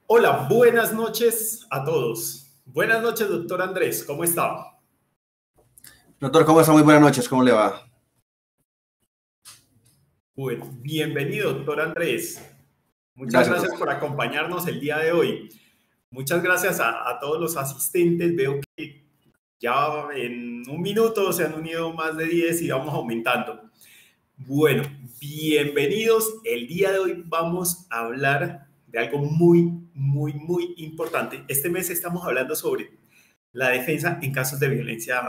Hola, buenas noches a todos. Buenas noches, doctor Andrés, ¿cómo está? Doctor, ¿cómo está? Muy buenas noches, ¿cómo le va? Bueno, bienvenido, doctor Andrés. Muchas Gracias, gracias doctor. por acompañarnos el día de hoy. Muchas gracias a todos los asistentes. Veo que ya en un minuto se han unido más de 10 y vamos aumentando. Bueno, bienvenidos. El día de hoy vamos a hablar de algo muy importante. Este mes estamos hablando sobre la defensa en casos de violencia,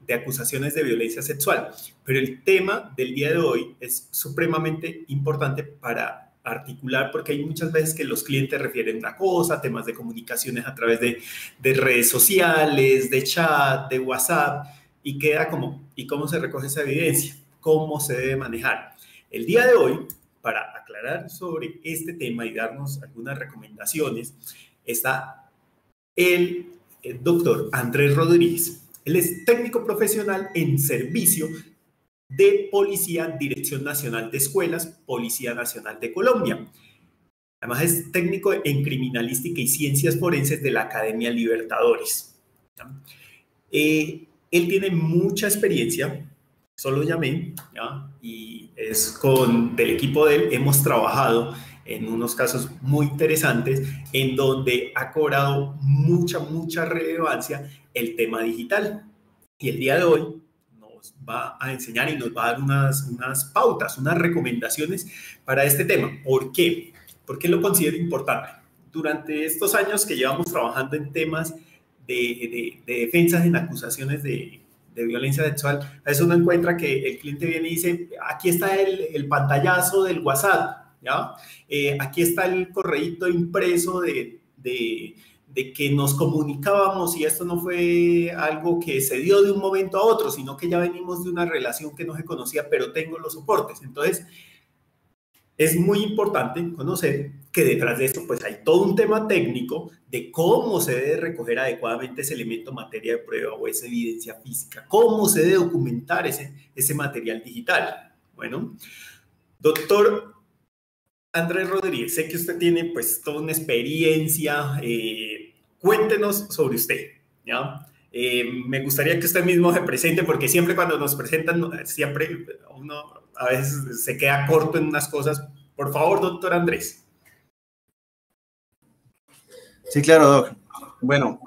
de acusaciones de violencia sexual. Pero el tema del día de hoy es supremamente importante para articular, porque hay muchas veces que los clientes refieren una cosa, temas de comunicaciones a través de redes sociales, de chat, de WhatsApp, y queda como, ¿y cómo se recoge esa evidencia? ¿Cómo se debe manejar? El día de hoy, para aclarar sobre este tema y darnos algunas recomendaciones, está el doctor Andrés Rodríguez. Él es técnico profesional en servicio de Policía, Dirección Nacional de Escuelas, Policía Nacional de Colombia. Además es técnico en criminalística y ciencias forenses de la Academia Libertadores. Él tiene mucha experiencia, solo llamé, ¿ya? Y es del equipo de él, hemos trabajado en unos casos muy interesantes en donde ha cobrado mucha relevancia el tema digital. Y el día de hoy nos va a enseñar y nos va a dar unas pautas, unas recomendaciones para este tema. ¿Por qué? Porque lo considero importante. Durante estos años que llevamos trabajando en temas de defensas en acusaciones de violencia sexual, a veces uno encuentra que el cliente viene y dice, aquí está el pantallazo del WhatsApp, ¿ya? Aquí está el correíto impreso de que nos comunicábamos y esto no fue algo que se dio de un momento a otro, sino que ya venimos de una relación que no se conocía, pero tengo los soportes. Entonces, es muy importante conocer que detrás de esto pues hay todo un tema técnico de cómo se debe recoger adecuadamente ese elemento materia de prueba o esa evidencia física, cómo se debe documentar ese material digital. Bueno, doctor Andrés Rodríguez, sé que usted tiene pues toda una experiencia, cuéntenos sobre usted, ¿ya? Me gustaría que usted mismo se presente porque siempre cuando nos presentan, siempre uno a veces se queda corto en unas cosas. Por favor, doctor Andrés. Sí, claro, Doc. Bueno,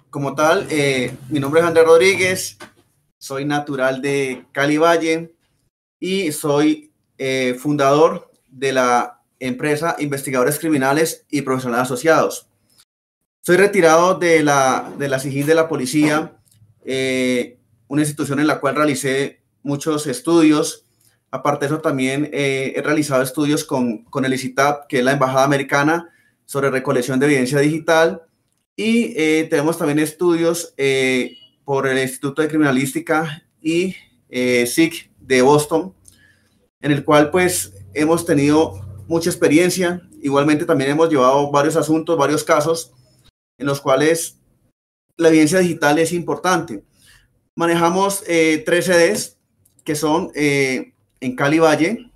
como tal, mi nombre es Andrés Rodríguez, soy natural de Cali Valle y soy fundador de la empresa Investigadores Criminales y Profesionales Asociados. Soy retirado de la SIGIN de la policía, una institución en la cual realicé muchos estudios. Aparte de eso, también he realizado estudios con el ICITAP, que es la Embajada Americana, sobre recolección de evidencia digital. Y tenemos también estudios por el Instituto de Criminalística y SIC de Boston, en el cual pues hemos tenido mucha experiencia. Igualmente también hemos llevado varios asuntos, varios casos en los cuales la evidencia digital es importante. Manejamos 3 sedes que son en Cali Valle,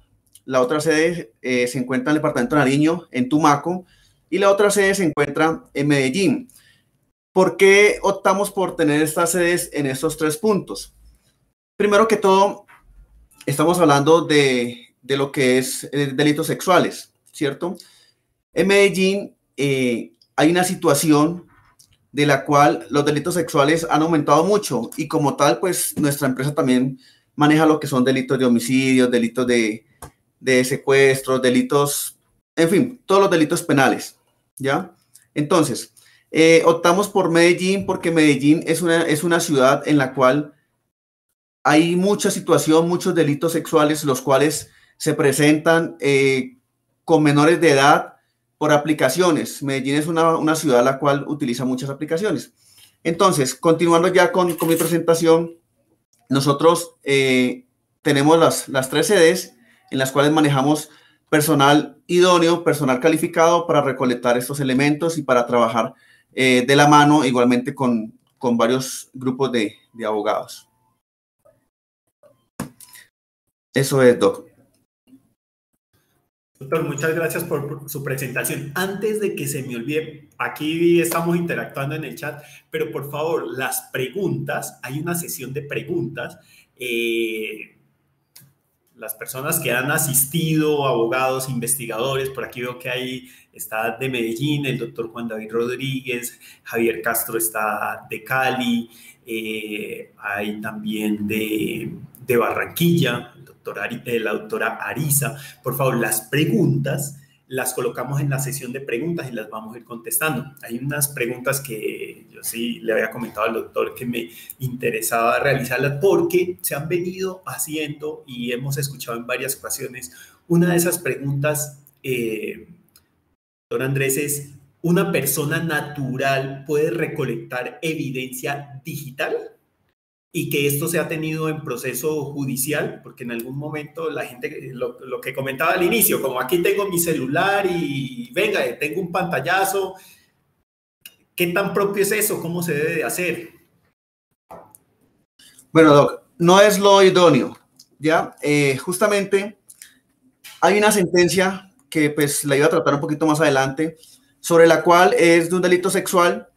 la otra sede se encuentra en el departamento de Nariño, en Tumaco, y la otra sede se encuentra en Medellín. ¿Por qué optamos por tener estas sedes en estos 3 puntos? Primero que todo, estamos hablando de lo que es delitos sexuales, ¿cierto? En Medellín hay una situación de la cual los delitos sexuales han aumentado mucho y como tal, pues nuestra empresa también maneja lo que son delitos de homicidio, delitos de secuestros, delitos, en fin, todos los delitos penales, ¿ya? Entonces, optamos por Medellín porque Medellín es una ciudad en la cual hay mucha situación, muchos delitos sexuales, los cuales se presentan con menores de edad por aplicaciones. Medellín es una ciudad la cual utiliza muchas aplicaciones. Entonces, continuando ya con mi presentación, nosotros tenemos las 3 sedes en las cuales manejamos personal idóneo, personal calificado para recolectar estos elementos y para trabajar de la mano igualmente con varios grupos de abogados. Eso es, Doc. Doctor, muchas gracias por su presentación. Antes de que se me olvide, aquí estamos interactuando en el chat, pero por favor, las preguntas, hay una sesión de preguntas. Las personas que han asistido, abogados, investigadores, por aquí veo que está de Medellín, el doctor Juan David Rodríguez, Javier Castro está de Cali, hay también de Barranquilla, la doctora Arisa. Por favor, las preguntas las colocamos en la sesión de preguntas y las vamos a ir contestando. Hay unas preguntas que yo sí le había comentado al doctor que me interesaba realizarlas porque se han venido haciendo y hemos escuchado en varias ocasiones. Una de esas preguntas, doctor Andrés, es: ¿una persona natural puede recolectar evidencia digital? Y que esto se ha tenido en proceso judicial, porque en algún momento la gente, lo que comentaba al inicio, como aquí tengo mi celular y venga, tengo un pantallazo, ¿qué tan propio es eso? ¿Cómo se debe de hacer? Bueno, Doc, no es lo idóneo, ¿ya? Justamente hay una sentencia que pues la iba a tratar un poquito más adelante, sobre la cual es de un delito sexual,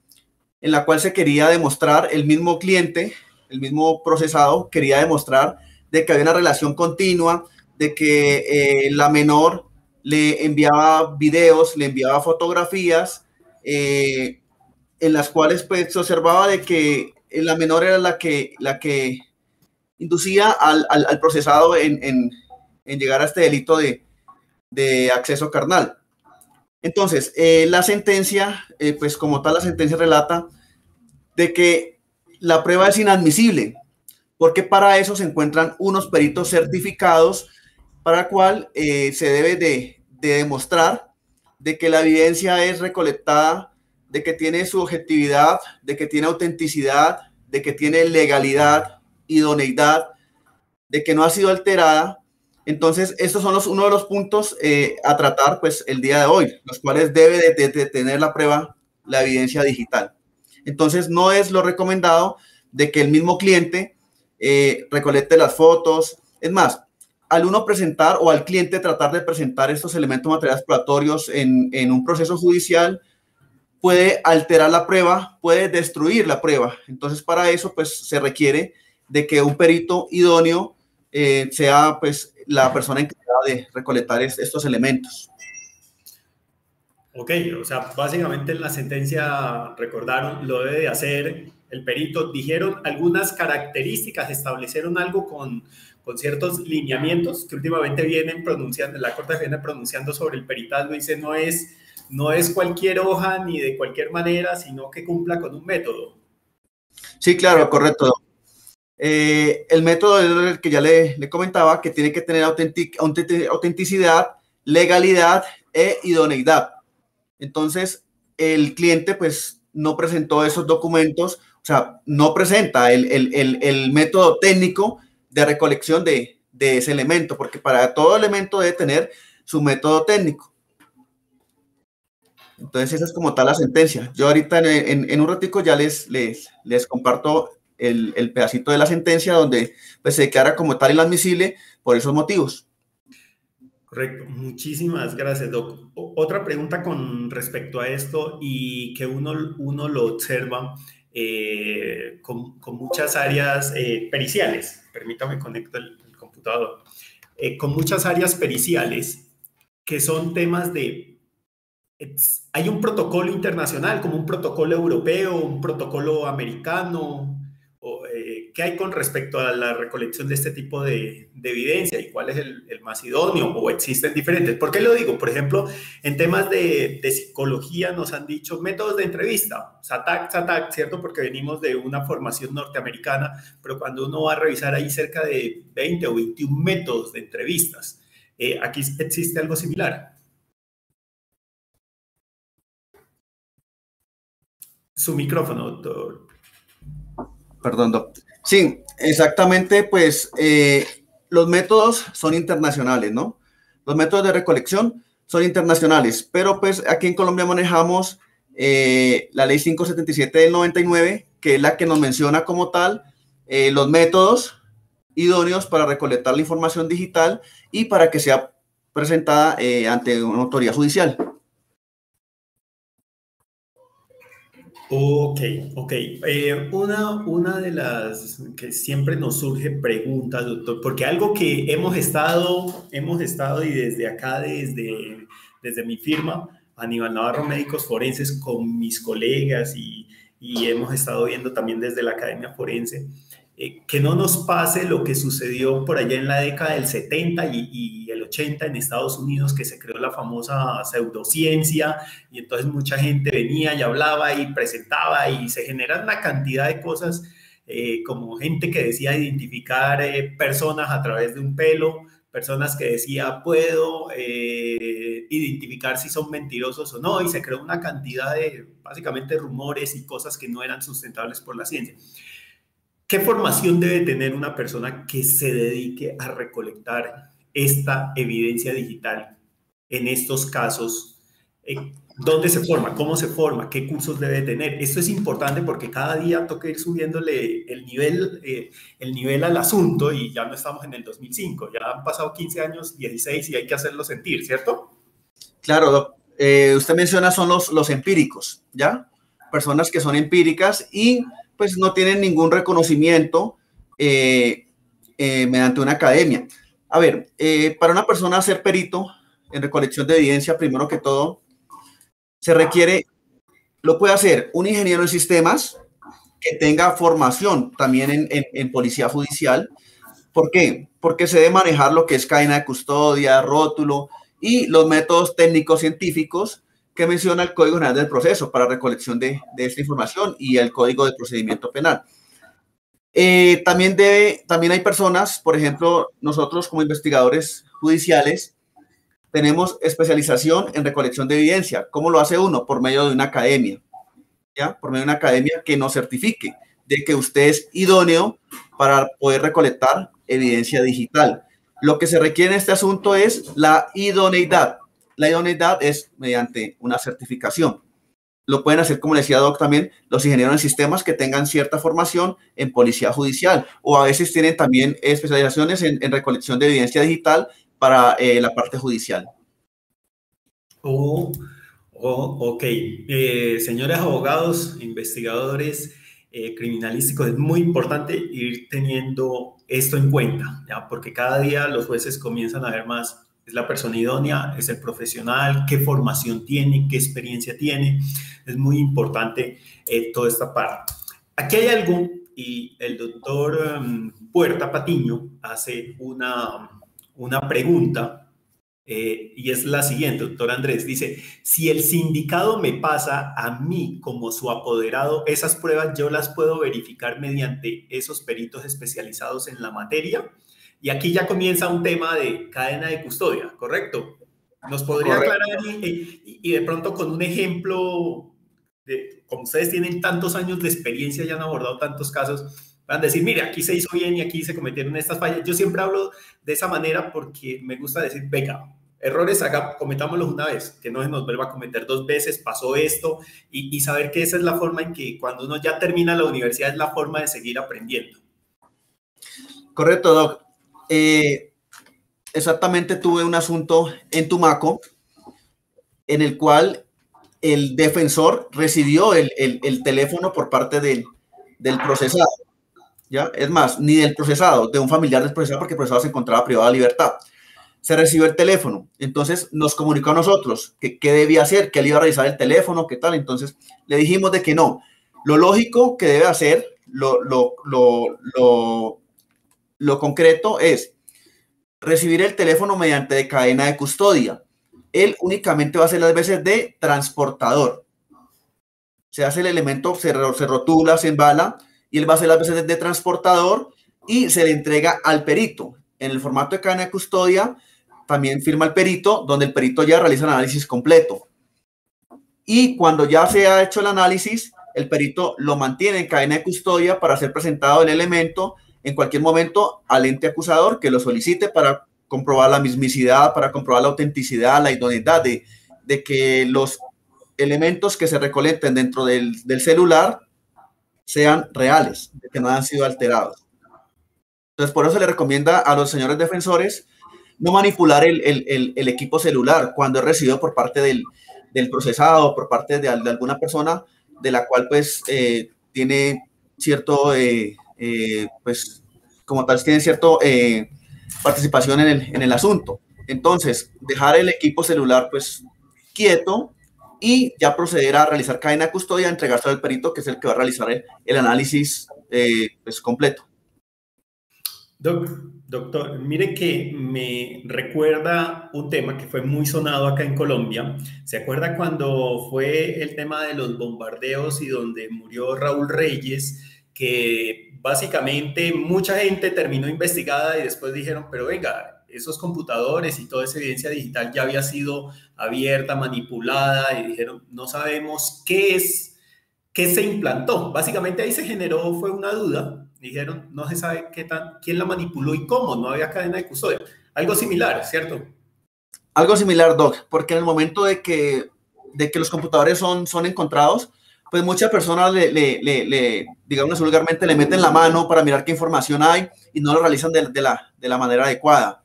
en la cual se quería demostrar, el mismo cliente, el mismo procesado quería demostrar de que había una relación continua, de que la menor le enviaba videos, le enviaba fotografías, en las cuales pues se observaba de que la menor era la que inducía al procesado en llegar a este delito de acceso carnal. Entonces, la sentencia, pues como tal, la sentencia relata de que la prueba es inadmisible, porque para eso se encuentran unos peritos certificados para el cual se debe de demostrar de que la evidencia es recolectada, de que tiene su objetividad, de que tiene autenticidad, de que tiene legalidad, idoneidad, de que no ha sido alterada. Entonces, estos son uno de los puntos a tratar pues el día de hoy, los cuales debe de tener la prueba, la evidencia digital. Entonces, no es lo recomendado de que el mismo cliente recolecte las fotos. Es más, al uno presentar o al cliente tratar de presentar estos elementos materiales probatorios en un proceso judicial, puede alterar la prueba, puede destruir la prueba. Entonces, para eso, pues, se requiere de que un perito idóneo sea, pues, la persona encargada de recolectar estos elementos. Ok, o sea, básicamente en la sentencia recordaron, lo debe de hacer el perito. Dijeron algunas características, establecieron algo con ciertos lineamientos que últimamente vienen pronunciando, la Corte viene pronunciando sobre el peritazgo. Dice, no es cualquier hoja ni de cualquier manera, sino que cumpla con un método. Sí, claro, correcto. El método es el que ya le comentaba, que tiene que tener autenticidad, legalidad e idoneidad. Entonces, el cliente pues no presentó esos documentos, o sea, no presenta el método técnico de recolección de ese elemento, porque para todo elemento debe tener su método técnico. Entonces, esa es como tal la sentencia. Yo ahorita en un ratico ya les comparto el pedacito de la sentencia donde pues, se declara como tal inadmisible por esos motivos. Correcto, muchísimas gracias, Doc. Otra pregunta con respecto a esto y que uno lo observa con muchas áreas periciales. Permítame conectar el computador. Con muchas áreas periciales que son temas de... Hay un protocolo internacional, como un protocolo europeo, un protocolo americano. ¿Qué hay con respecto a la recolección de este tipo de evidencia y cuál es el más idóneo o existen diferentes? ¿Por qué lo digo? Por ejemplo, en temas de psicología nos han dicho métodos de entrevista, SATAC, ¿cierto? Porque venimos de una formación norteamericana, pero cuando uno va a revisar hay cerca de 20 o 21 métodos de entrevistas. ¿Aquí existe algo similar? Su micrófono, doctor. Perdón, doctor. Sí, exactamente, pues los métodos son internacionales, ¿no? Los métodos de recolección son internacionales, pero pues aquí en Colombia manejamos la ley 577 del 99, que es la que nos menciona como tal los métodos idóneos para recolectar la información digital y para que sea presentada ante una autoridad judicial. Ok, ok. Una de las que siempre nos surge preguntas, doctor, porque algo que hemos estado y desde acá, desde mi firma, Aníbal Navarro Médicos Forenses, con mis colegas y hemos estado viendo también desde la Academia Forense, que no nos pase lo que sucedió por allá en la década del 70 y el 80 en Estados Unidos, que se creó la famosa pseudociencia y entonces mucha gente venía y hablaba y presentaba y se generan una cantidad de cosas como gente que decía identificar personas a través de un pelo, personas que decía puedo identificar si son mentirosos o no y se creó una cantidad de básicamente rumores y cosas que no eran sustentables por la ciencia. ¿Qué formación debe tener una persona que se dedique a recolectar esta evidencia digital en estos casos? ¿Dónde se forma? ¿Cómo se forma? ¿Qué cursos debe tener? Esto es importante porque cada día toca ir subiéndole el nivel al asunto y ya no estamos en el 2005, ya han pasado 15 años, 16 y hay que hacerlo sentir, ¿cierto? Claro, Doc. Usted menciona son los empíricos, ¿ya? Personas que son empíricas y pues no tienen ningún reconocimiento mediante una academia. A ver, para una persona ser perito en recolección de evidencia, primero que todo, se requiere, lo puede hacer un ingeniero en sistemas que tenga formación también en policía judicial. ¿Por qué? Porque se debe manejar lo que es cadena de custodia, rótulo y los métodos técnicos científicos que menciona el Código General del Proceso para recolección de esta información y el Código de Procedimiento Penal. También hay personas, por ejemplo, nosotros como investigadores judiciales tenemos especialización en recolección de evidencia. ¿Cómo lo hace uno? Por medio de una academia, ¿ya? Por medio de una academia que nos certifique de que usted es idóneo para poder recolectar evidencia digital. Lo que se requiere en este asunto es la idoneidad. La idoneidad es mediante una certificación. Lo pueden hacer, como le decía Doc, también los ingenieros en sistemas que tengan cierta formación en policía judicial o a veces tienen también especializaciones en recolección de evidencia digital para la parte judicial. Ok. Señores abogados, investigadores criminalísticos, es muy importante ir teniendo esto en cuenta, ¿ya? Porque cada día los jueces comienzan a ver más, es la persona idónea, es el profesional, qué formación tiene, qué experiencia tiene. Es muy importante toda esta parte. Aquí hay algo, y el doctor Puerta Patiño hace una pregunta. Y es la siguiente, doctor Andrés, dice, si el sindicado me pasa a mí como su apoderado, esas pruebas yo las puedo verificar mediante esos peritos especializados en la materia. Y aquí ya comienza un tema de cadena de custodia, ¿correcto? ¿Nos podría aclarar y de pronto con un ejemplo, como ustedes tienen tantos años de experiencia y han abordado tantos casos, van a decir, mire, aquí se hizo bien y aquí se cometieron estas fallas? Yo siempre hablo de esa manera porque me gusta decir, venga, errores cometámoslos una vez, que no se nos vuelva a cometer dos veces, pasó esto, y saber que esa es la forma en que cuando uno ya termina la universidad es la forma de seguir aprendiendo. Correcto, Doc. Exactamente, tuve un asunto en Tumaco en el cual el defensor recibió el teléfono por parte del procesado. ¿Ya? Es más, ni del procesado, de un familiar del procesado, porque el procesado se encontraba privado de libertad. Se recibió el teléfono, entonces nos comunicó a nosotros que qué debía hacer, que él iba a revisar el teléfono, qué tal. Entonces le dijimos de que no. Lo lógico que debe hacer, lo concreto es recibir el teléfono mediante cadena de custodia. Él únicamente va a hacer las veces de transportador. Se hace el elemento, se rotula, se embala, y él va a hacer las veces de transportador y se le entrega al perito. En el formato de cadena de custodia también firma el perito, donde el perito ya realiza el análisis completo. Y cuando ya se ha hecho el análisis, el perito lo mantiene en cadena de custodia para ser presentado el elemento en cualquier momento al ente acusador que lo solicite para comprobar la mismicidad, para comprobar la autenticidad, la idoneidad de que los elementos que se recolecten dentro del celular sean reales, de que no hayan sido alterados. Entonces, por eso se le recomienda a los señores defensores no manipular el equipo celular cuando es recibido por parte del procesado, por parte de alguna persona de la cual pues tiene cierto, pues como tal, tiene cierto participación en el asunto. Entonces, dejar el equipo celular pues quieto y ya proceder a realizar cadena de custodia, entregarse al perito, que es el que va a realizar el análisis pues, completo. Doctor, mire que me recuerda un tema que fue muy sonado acá en Colombia. ¿Se acuerda cuando fue el tema de los bombardeos y donde murió Raúl Reyes? Que básicamente mucha gente terminó investigada y después dijeron, pero venga, esos computadores y toda esa evidencia digital ya había sido abierta, manipulada, y dijeron, no sabemos qué es, qué se implantó. Básicamente ahí se generó, fue una duda. Dijeron, no se sabe quién la manipuló y cómo, no había cadena de custodia. Algo similar, ¿cierto? Algo similar, Doc, porque en el momento de que los computadores son encontrados, pues muchas personas digamos vulgarmente, le meten la mano para mirar qué información hay y no lo realizan de la manera adecuada.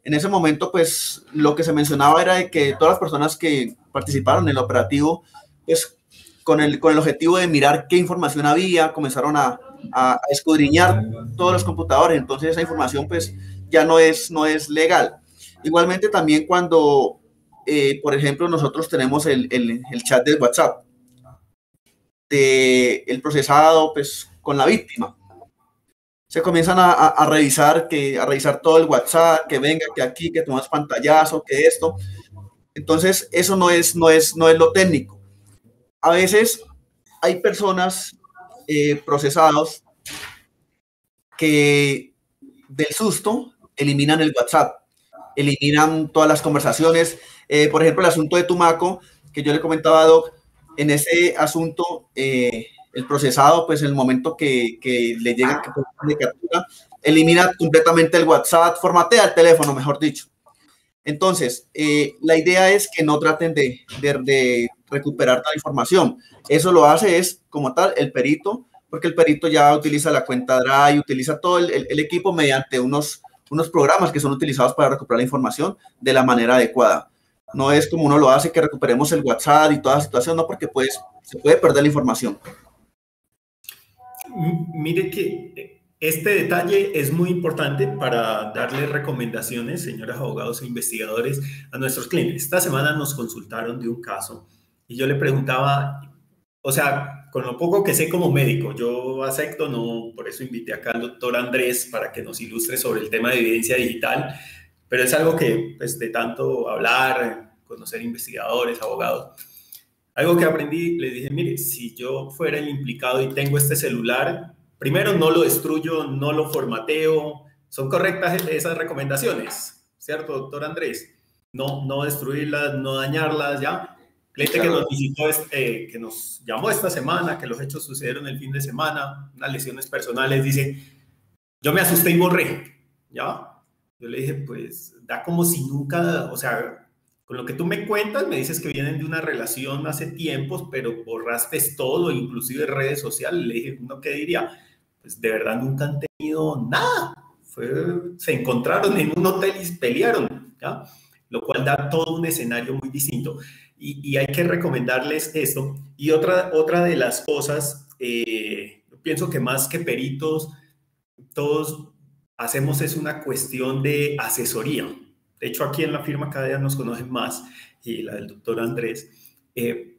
En ese momento, pues lo que se mencionaba era de que todas las personas que participaron en el operativo, pues con el objetivo de mirar qué información había, comenzaron a escudriñar todos los computadores. Entonces esa información pues ya no es legal. Igualmente también cuando, por ejemplo, nosotros tenemos el chat de WhatsApp del procesado pues con la víctima. Se comienzan a revisar todo el WhatsApp, que venga, que aquí, que tomas pantallazo, que esto. Entonces, eso no es lo técnico. A veces hay personas procesados que del susto eliminan el WhatsApp, eliminan todas las conversaciones. Por ejemplo, el asunto de Tumaco, que yo le comentaba a Doc, en ese asunto, el procesado, pues en el momento que le llega de captura, elimina completamente el WhatsApp, formatea el teléfono, mejor dicho. Entonces, la idea es que no traten de recuperar toda la información. Eso lo hace es, como tal, el perito, porque el perito ya utiliza la cuenta Drive, utiliza todo el equipo mediante unos programas que son utilizados para recuperar la información de la manera adecuada. No es como uno lo hace, que recuperemos el WhatsApp y toda la situación, no, porque pues, se puede perder la información. Mire que este detalle es muy importante para darle recomendaciones, señores abogados e investigadores, a nuestros clientes. Esta semana nos consultaron de un caso y yo le preguntaba, o sea, con lo poco que sé como médico, yo acepto, no, por eso invité acá al doctor Andrés para que nos ilustre sobre el tema de evidencia digital, pero es algo que, pues, de tanto hablar, conocer investigadores, abogados, algo que aprendí, le dije, mire, si yo fuera el implicado y tengo este celular, primero no lo destruyo, no lo formateo. ¿Son correctas esas recomendaciones? ¿Cierto, doctor Andrés? No destruirlas, no dañarlas, ¿ya? Cliente que nos visitó, que nos llamó esta semana, que los hechos sucedieron el fin de semana, unas lesiones personales, dice, yo me asusté y borré, ¿ya? Yo le dije, pues, da como si nunca, o sea, con lo que tú me cuentas, me dices que vienen de una relación hace tiempos, pero borraste todo, inclusive redes sociales. Le dije, ¿no qué diría? Pues de verdad nunca han tenido nada. Se encontraron en un hotel y pelearon, ¿ya? Lo cual da todo un escenario muy distinto. Y hay que recomendarles esto. Y otra de las cosas, pienso que más que peritos, todos hacemos es una cuestión de asesoría. De hecho, aquí en la firma cada día nos conocen más, y la del doctor Andrés,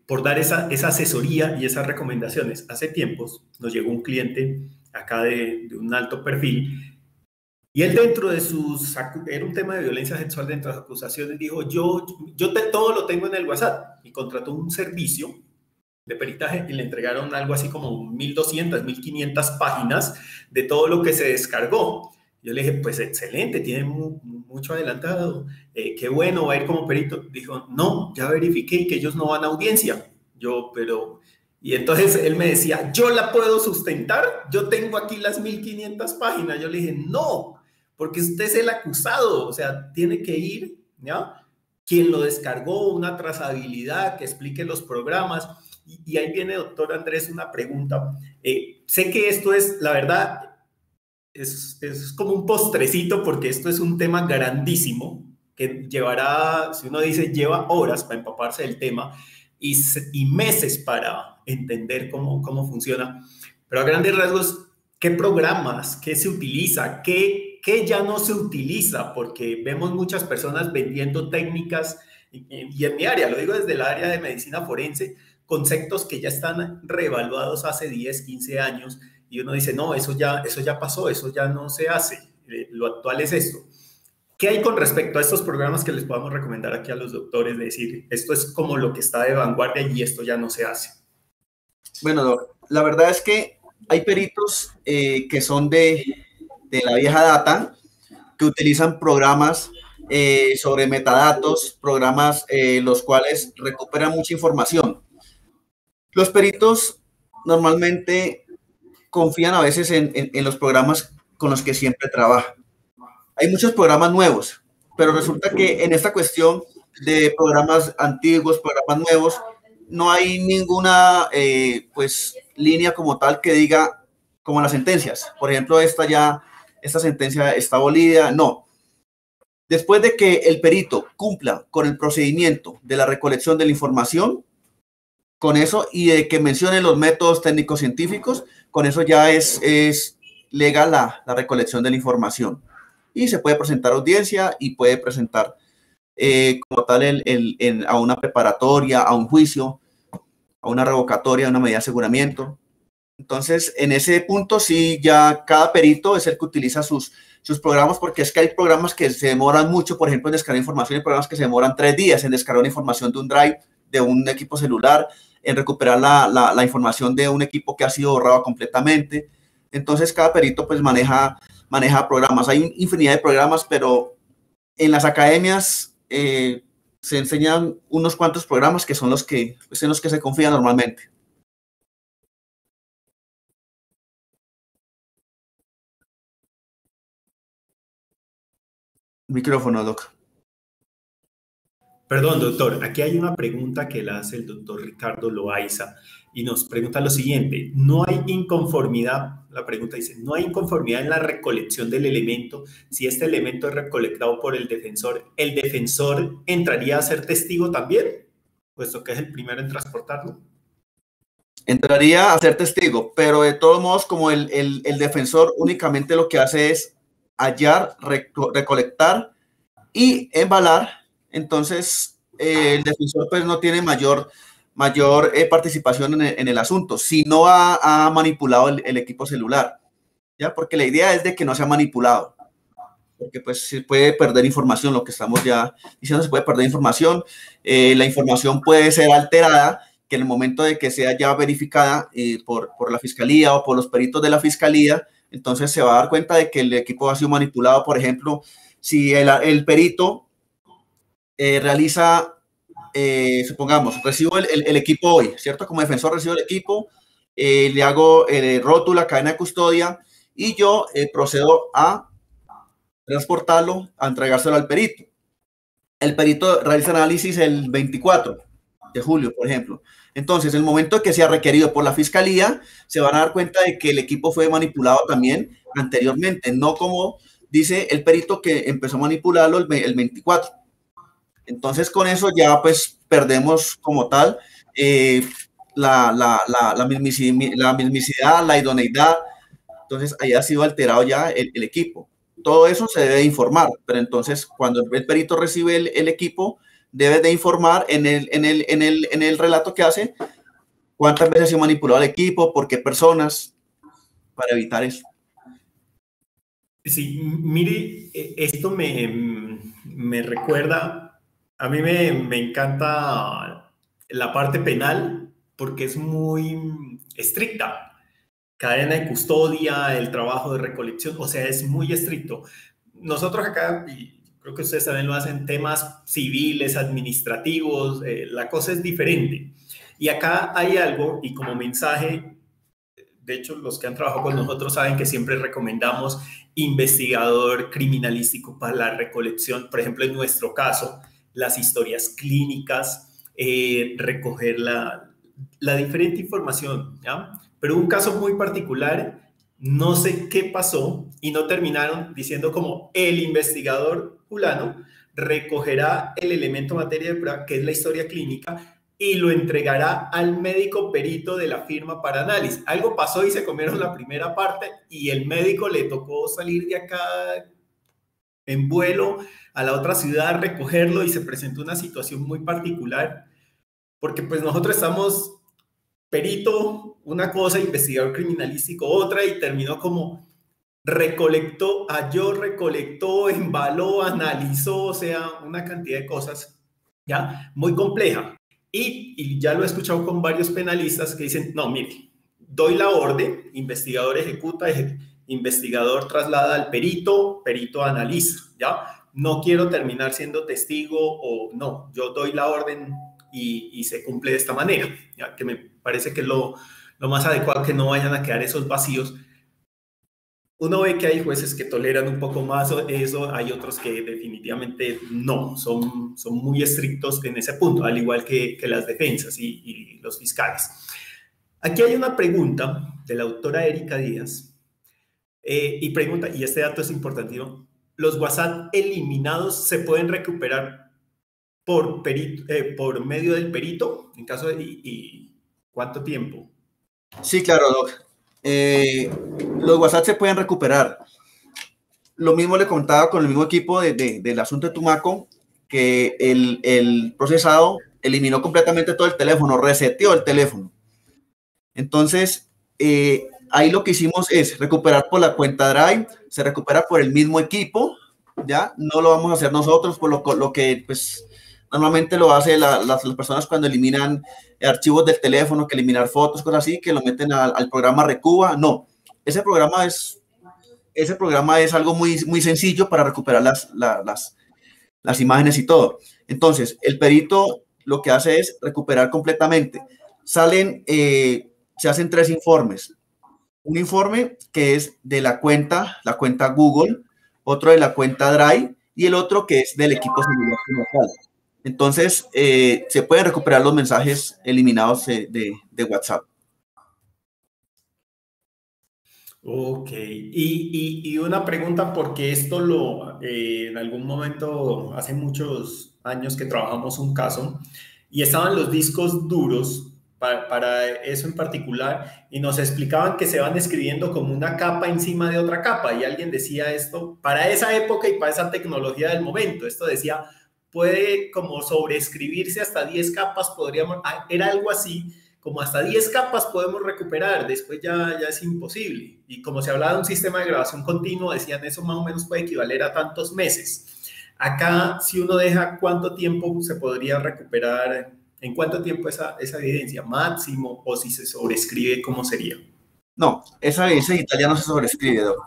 por dar esa asesoría y esas recomendaciones. Hace tiempos nos llegó un cliente acá de un alto perfil, y él dentro de era un tema de violencia sexual, dentro de las acusaciones, dijo, todo lo tengo en el WhatsApp, y contrató un servicio de peritaje y le entregaron algo así como 1.200, 1.500 páginas de todo lo que se descargó. Yo le dije, pues excelente, tiene mucho adelantado, qué bueno, va a ir como perito. Dijo, no, ya verifiqué que ellos no van a audiencia. Y entonces él me decía, yo la puedo sustentar, yo tengo aquí las 1.500 páginas. Yo le dije, no, porque usted es el acusado, o sea, tiene que ir, ¿ya? Quien lo descargó, una trazabilidad, que explique los programas. Y ahí viene, doctor Andrés, una pregunta. Sé que esto es, la verdad, es como un postrecito porque esto es un tema grandísimo que llevará, si uno dice, lleva horas para empaparse del tema y meses para entender cómo funciona. Pero a grandes rasgos, ¿qué programas, qué se utiliza, qué ya no se utiliza? Porque vemos muchas personas vendiendo técnicas, y en mi área, lo digo desde el área de medicina forense, conceptos que ya están reevaluados hace 10, 15 años, y uno dice, no, eso ya pasó, eso ya no se hace, lo actual es esto. ¿Qué hay con respecto a estos programas que les podamos recomendar aquí a los doctores? De decir, esto es como lo que está de vanguardia y esto ya no se hace. Bueno, Doc, la verdad es que hay peritos que son de la vieja data, que utilizan programas sobre metadatos, programas los cuales recuperan mucha información. Los peritos normalmente confían a veces en los programas con los que siempre trabajan. Hay muchos programas nuevos, pero resulta que en esta cuestión de programas antiguos, programas nuevos, no hay ninguna pues línea como tal que diga como las sentencias. Por ejemplo, esta sentencia está abolida. No. Después de que el perito cumpla con el procedimiento de la recolección de la información, con eso, y de que mencione los métodos técnicos científicos, con eso ya es legal la recolección de la información. Y se puede presentar a audiencia y puede presentar como tal a una preparatoria, a un juicio, a una revocatoria, a una medida de aseguramiento. Entonces, en ese punto sí, ya cada perito es el que utiliza sus programas, porque es que hay programas que se demoran mucho, por ejemplo, en descargar información, hay programas que se demoran 3 días en descargar una información de un drive, de un equipo celular, en recuperar la información de un equipo que ha sido borrado completamente. Entonces, cada perito pues maneja programas. Hay infinidad de programas, pero en las academias se enseñan unos cuantos programas que son los que, pues, en los que se confía normalmente. Micrófono, Doc. Perdón, doctor, aquí hay una pregunta que la hace el doctor Ricardo Loaiza y nos pregunta lo siguiente, ¿no hay inconformidad? La pregunta dice, ¿no hay inconformidad en la recolección del elemento? Si este elemento es recolectado por el defensor entraría a ser testigo también, puesto que es el primero en transportarlo. Entraría a ser testigo, pero de todos modos, como el defensor únicamente lo que hace es hallar, recolectar y embalar, entonces el defensor pues no tiene mayor participación en el asunto, si no ha manipulado el equipo celular, ¿ya? Porque la idea es de que no sea manipulado, porque pues se puede perder información, lo que estamos ya diciendo, se puede perder información, la información puede ser alterada, que en el momento de que sea ya verificada por la fiscalía o por los peritos de la fiscalía, entonces se va a dar cuenta de que el equipo ha sido manipulado. Por ejemplo, si el perito realiza, supongamos, recibo el equipo hoy, ¿cierto? Como defensor recibo el equipo, le hago rótula, cadena de custodia y yo procedo a transportarlo, a entregárselo al perito. El perito realiza análisis el 24 de julio, por ejemplo. Entonces, en el momento que sea requerido por la fiscalía, se van a dar cuenta de que el equipo fue manipulado también anteriormente, no como dice el perito que empezó a manipularlo el 24. Entonces, con eso ya pues perdemos como tal la mismicidad, la idoneidad. Entonces, ahí ha sido alterado ya el equipo. Todo eso se debe informar, pero entonces cuando el perito recibe el equipo, debe de informar en el relato que hace cuántas veces se ha manipulado el equipo, por qué personas, para evitar eso. Sí, mire, esto me recuerda, a mí me encanta la parte penal porque es muy estricta. Cadena de custodia, el trabajo de recolección, o sea, es muy estricto. Nosotros acá, y creo que ustedes también lo hacen, temas civiles, administrativos, la cosa es diferente. Y acá hay algo, y como mensaje, de hecho, los que han trabajado con nosotros saben que siempre recomendamos investigador criminalístico para la recolección, por ejemplo, en nuestro caso, las historias clínicas, recoger la diferente información, ¿ya? Pero un caso muy particular no sé qué pasó y no terminaron diciendo como el investigador fulano recogerá el elemento materia de prueba, que es la historia clínica, y lo entregará al médico perito de la firma para análisis. Algo pasó y se comieron la primera parte y el médico le tocó salir de acá en vuelo a la otra ciudad a recogerlo y se presentó una situación muy particular porque pues nosotros estamos perito una cosa, investigador criminalístico otra y terminó como recolectó, halló, recolectó, embaló, analizó, o sea, una cantidad de cosas ya muy compleja. Y ya lo he escuchado con varios penalistas que dicen, no, mire, doy la orden, investigador ejecuta, investigador traslada al perito, perito analiza, ¿ya? No quiero terminar siendo testigo o no, yo doy la orden y se cumple de esta manera, ¿ya? Que me parece que es lo más adecuado, que no vayan a quedar esos vacíos. Uno ve que hay jueces que toleran un poco más eso, hay otros que definitivamente no, son muy estrictos en ese punto, al igual que las defensas y los fiscales. Aquí hay una pregunta de la autora Erika Díaz, y pregunta, y este dato es importantísimo, ¿los WhatsApp eliminados se pueden recuperar por medio del perito? En caso de, ¿y cuánto tiempo? Sí, claro, Doc. Los WhatsApp se pueden recuperar. Lo mismo le contaba con el mismo equipo del asunto de Tumaco, que el procesado eliminó completamente todo el teléfono, reseteó el teléfono. Entonces, ahí lo que hicimos es recuperar por la cuenta Drive, se recupera por el mismo equipo, ¿ya? No lo vamos a hacer nosotros, por lo que pues normalmente lo hacen las personas cuando eliminan archivos del teléfono, que eliminar fotos, cosas así, que lo meten al programa Recuba. No, ese programa es algo muy sencillo para recuperar las imágenes y todo. Entonces, el perito lo que hace es recuperar completamente. Se hacen 3 informes. Un informe que es de la cuenta Google, otro de la cuenta Drive y el otro que es del equipo celular local. Entonces, se pueden recuperar los mensajes eliminados de WhatsApp. Ok, y una pregunta, porque esto en algún momento, hace muchos años que trabajamos un caso, y estaban los discos duros para eso en particular, y nos explicaban que se van escribiendo como una capa encima de otra capa, y alguien decía esto, para esa época y para esa tecnología del momento, esto decía, puede como sobreescribirse hasta 10 capas, era algo así, como hasta 10 capas podemos recuperar, después ya es imposible. Y como se hablaba de un sistema de grabación continuo, decían eso más o menos puede equivaler a tantos meses. Acá, si uno deja, ¿cuánto tiempo se podría recuperar? ¿En cuánto tiempo esa evidencia? ¿Máximo? ¿O si se sobrescribe, cómo sería? No, esa evidencia digital ya no se sobrescribe, Doc.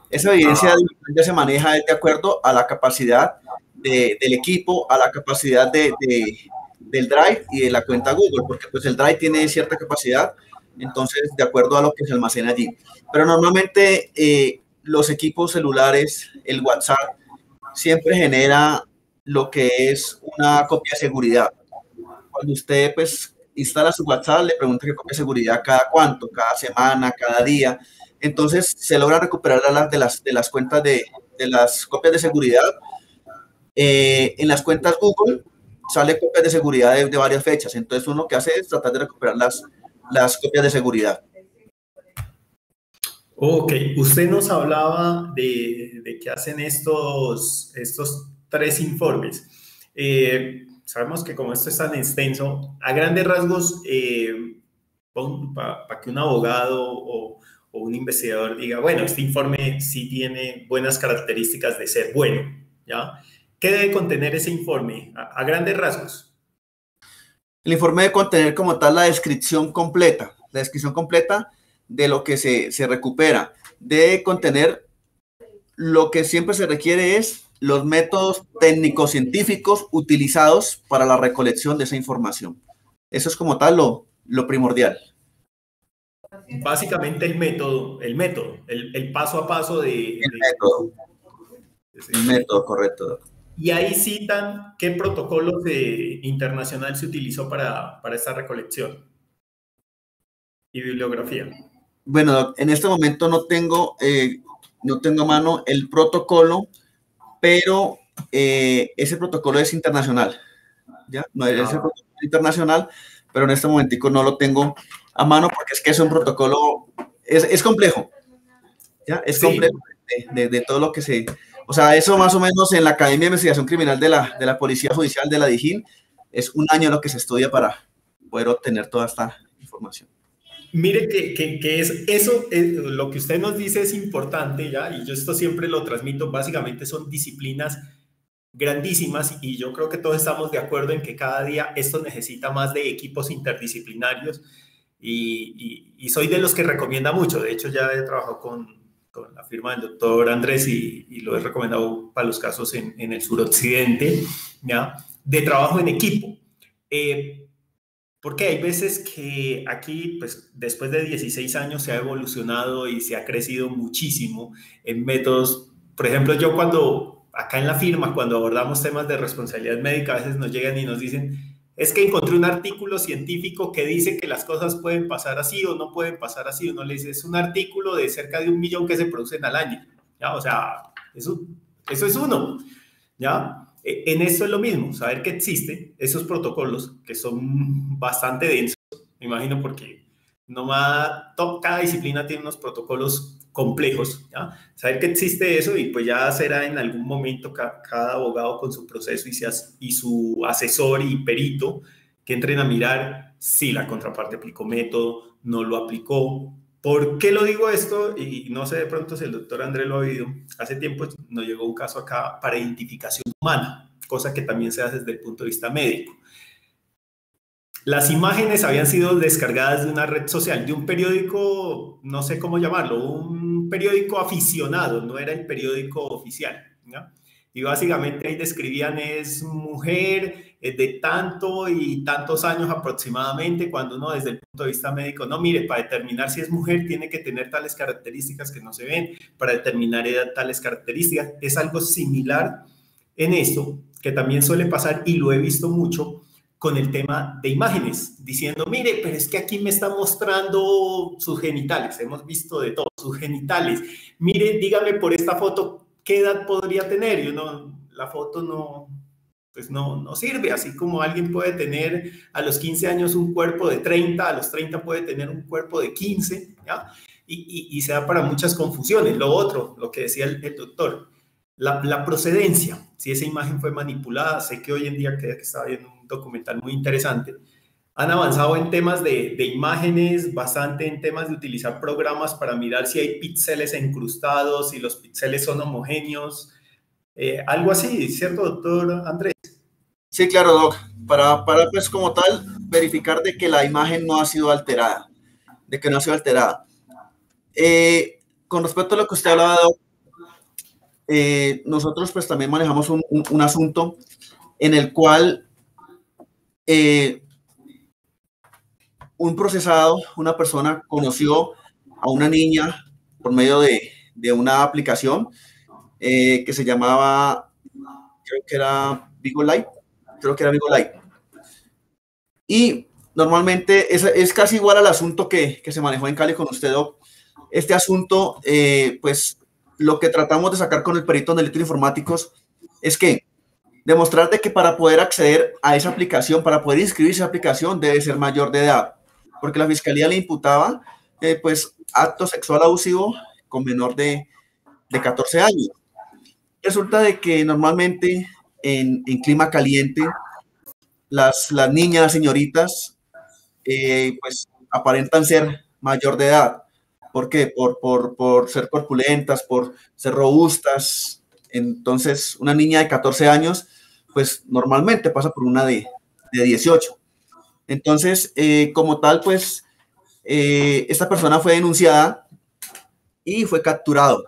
Esa evidencia digital ya se maneja de acuerdo a la capacidad del equipo, a la capacidad del Drive y de la cuenta Google, porque pues el Drive tiene cierta capacidad, entonces de acuerdo a lo que se almacena allí. Pero normalmente los equipos celulares, el WhatsApp, siempre genera lo que es una copia de seguridad. Cuando usted pues instala su WhatsApp, le pregunta qué copia de seguridad cada cuánto, cada semana, cada día. Entonces se logra recuperar de las cuentas de las copias de seguridad. En las cuentas Google sale copias de seguridad de varias fechas. Entonces uno que hace es tratar de recuperar las copias de seguridad. Ok, usted nos hablaba de que hacen estos 3 informes. Sabemos que como esto es tan extenso, a grandes rasgos, para que un abogado o un investigador diga, bueno, este informe sí tiene buenas características de ser bueno, ¿ya? ¿Qué debe contener ese informe a grandes rasgos? El informe debe contener como tal la descripción completa de lo que se recupera. Debe contener lo que siempre se requiere es los métodos técnico-científicos utilizados para la recolección de esa información. Eso es como tal lo primordial. Básicamente el método, el paso a paso El método, correcto. Y ahí citan qué protocolos internacional se utilizó para esta recolección y bibliografía. Bueno, en este momento no tengo a mano el protocolo, pero ese protocolo es internacional, ¿ya? No es el protocolo internacional, pero en este momentico no lo tengo a mano porque es que es un protocolo, es complejo, ¿ya? Es complejo de todo lo que se... O sea, eso más o menos en la Academia de Investigación Criminal de la Policía Judicial de la DIJÍN es un año lo que se estudia para poder obtener toda esta información. Mire que es eso, lo que usted nos dice es importante, ¿ya? Y yo esto siempre lo transmito, básicamente son disciplinas grandísimas y yo creo que todos estamos de acuerdo en que cada día esto necesita más de equipos interdisciplinarios y soy de los que recomienda mucho. De hecho, ya he trabajado con la firma del doctor Andrés y lo he recomendado para los casos en el suroccidente, ¿ya? De trabajo en equipo. Porque hay veces que aquí, pues después de 16 años se ha evolucionado y se ha crecido muchísimo en métodos. Por ejemplo, yo cuando, acá en la firma, cuando abordamos temas de responsabilidad médica, a veces nos llegan y nos dicen, es que encontré un artículo científico que dice que las cosas pueden pasar así o no pueden pasar así. Uno le dice, es un artículo de cerca de 1 millón que se producen al año. ¿Ya? O sea, eso es uno. ¿Ya? En esto es lo mismo, saber que existen esos protocolos que son bastante densos, me imagino, porque cada disciplina tiene unos protocolos complejos, ¿ya? Saber que existe eso y pues ya será en algún momento cada abogado con su proceso y su asesor y perito que entren a mirar si la contraparte aplicó método, no lo aplicó. ¿Por qué lo digo esto? Y no sé de pronto si el doctor Andrés lo ha oído. Hace tiempo nos llegó un caso acá para identificación humana, cosa que también se hace desde el punto de vista médico. Las imágenes habían sido descargadas de una red social, de un periódico, no sé cómo llamarlo, un periódico aficionado, no era el periódico oficial, ¿no? Y básicamente ahí describían es mujer de tanto y tantos años aproximadamente, cuando uno desde el punto de vista médico, no, mire, para determinar si es mujer tiene que tener tales características que no se ven, para determinar edad tales características. Es algo similar en esto, que también suele pasar y lo he visto mucho con el tema de imágenes, diciendo, mire, pero es que aquí me está mostrando sus genitales, hemos visto de todo, sus genitales, mire, dígame por esta foto, ¿qué edad podría tener? Y uno, la foto no, pues no sirve, así como alguien puede tener a los 15 años un cuerpo de 30, a los 30 puede tener un cuerpo de 15, ¿ya? Y se da para muchas confusiones. Lo otro, lo que decía el doctor, la procedencia, si esa imagen fue manipulada. Sé que hoy en día, que estaba viendo un documental muy interesante, han avanzado en temas de imágenes, bastante en temas de utilizar programas para mirar si hay píxeles incrustados, si los píxeles son homogéneos, algo así, ¿cierto, doctor Andrés? Sí, claro, Doc. Para pues como tal, verificar de que la imagen no ha sido alterada, de que no ha sido alterada. Con respecto a lo que usted hablaba, Doc, nosotros pues también manejamos un asunto en el cual un procesado, una persona conoció a una niña por medio de una aplicación que se llamaba, creo que era Vigo Light, y normalmente es casi igual al asunto que se manejó en Cali con usted, Doc. Este asunto, pues lo que tratamos de sacar con el perito en delitos informáticos es que demostrar de que para poder acceder a esa aplicación, para poder inscribirse a esa aplicación, debe ser mayor de edad, porque la fiscalía le imputaba pues acto sexual abusivo con menor de 14 años. Resulta de que normalmente en clima caliente las niñas, señoritas, pues aparentan ser mayor de edad. ¿Por qué? Por ser corpulentas, por ser robustas. Entonces, una niña de 14 años, pues normalmente pasa por una de 18. Entonces, como tal, pues, esta persona fue denunciada y fue capturado.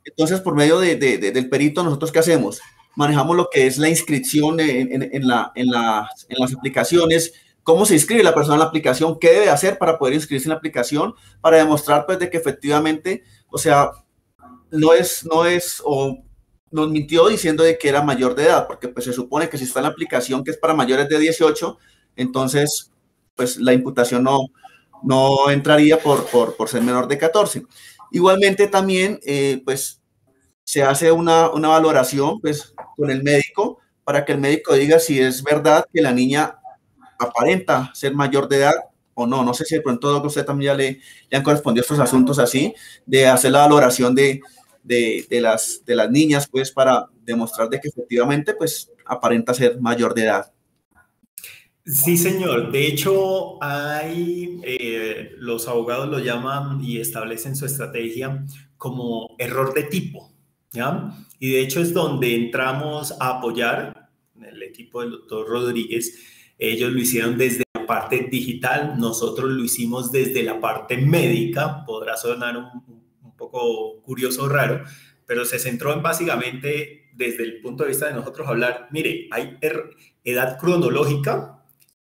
Entonces, por medio del perito, ¿nosotros qué hacemos? Manejamos lo que es la inscripción en las aplicaciones, cómo se inscribe la persona en la aplicación, qué debe hacer para poder inscribirse en la aplicación, para demostrar pues de que efectivamente, o sea, o nos mintió diciendo de que era mayor de edad, porque pues se supone que si está en la aplicación que es para mayores de 18, entonces pues la imputación no entraría por ser menor de 14. Igualmente también, pues, se hace una valoración, pues, con el médico para que el médico diga si es verdad que la niña aparenta ser mayor de edad o no. No sé si de pronto a usted también ya le han correspondido estos asuntos así, de hacer la valoración de las niñas, pues, para demostrar de que efectivamente, pues, aparenta ser mayor de edad. Sí, señor. De hecho, los abogados lo llaman y establecen su estrategia como error de tipo, ¿ya? Y de hecho es donde entramos a apoyar el equipo del doctor Rodríguez. Ellos lo hicieron desde la parte digital, nosotros lo hicimos desde la parte médica. Podrá sonar un poco curioso o raro, pero se centró en básicamente desde el punto de vista de nosotros hablar, mire, hay edad cronológica,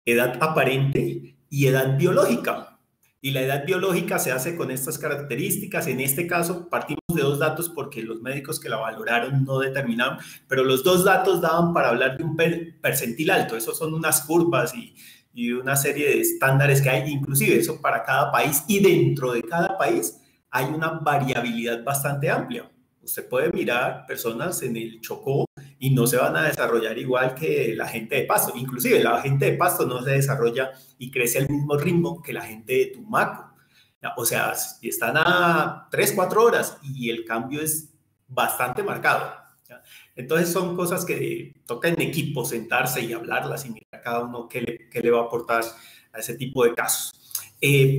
edad aparente y edad biológica. Y la edad biológica se hace con estas características. En este caso, partimos de dos datos porque los médicos que la valoraron no determinaron, pero los dos datos daban para hablar de un percentil alto. Esos son unas curvas y una serie de estándares que hay, inclusive eso para cada país. Y dentro de cada país hay una variabilidad bastante amplia. Usted puede mirar personas en el Chocó y no se van a desarrollar igual que la gente de Pasto. Inclusive la gente de Pasto no se desarrolla y crece al mismo ritmo que la gente de Tumaco. O sea, están a 3, 4 horas y el cambio es bastante marcado. Entonces son cosas que toca en equipo sentarse y hablarlas y mirar cada uno qué le va a aportar a ese tipo de casos.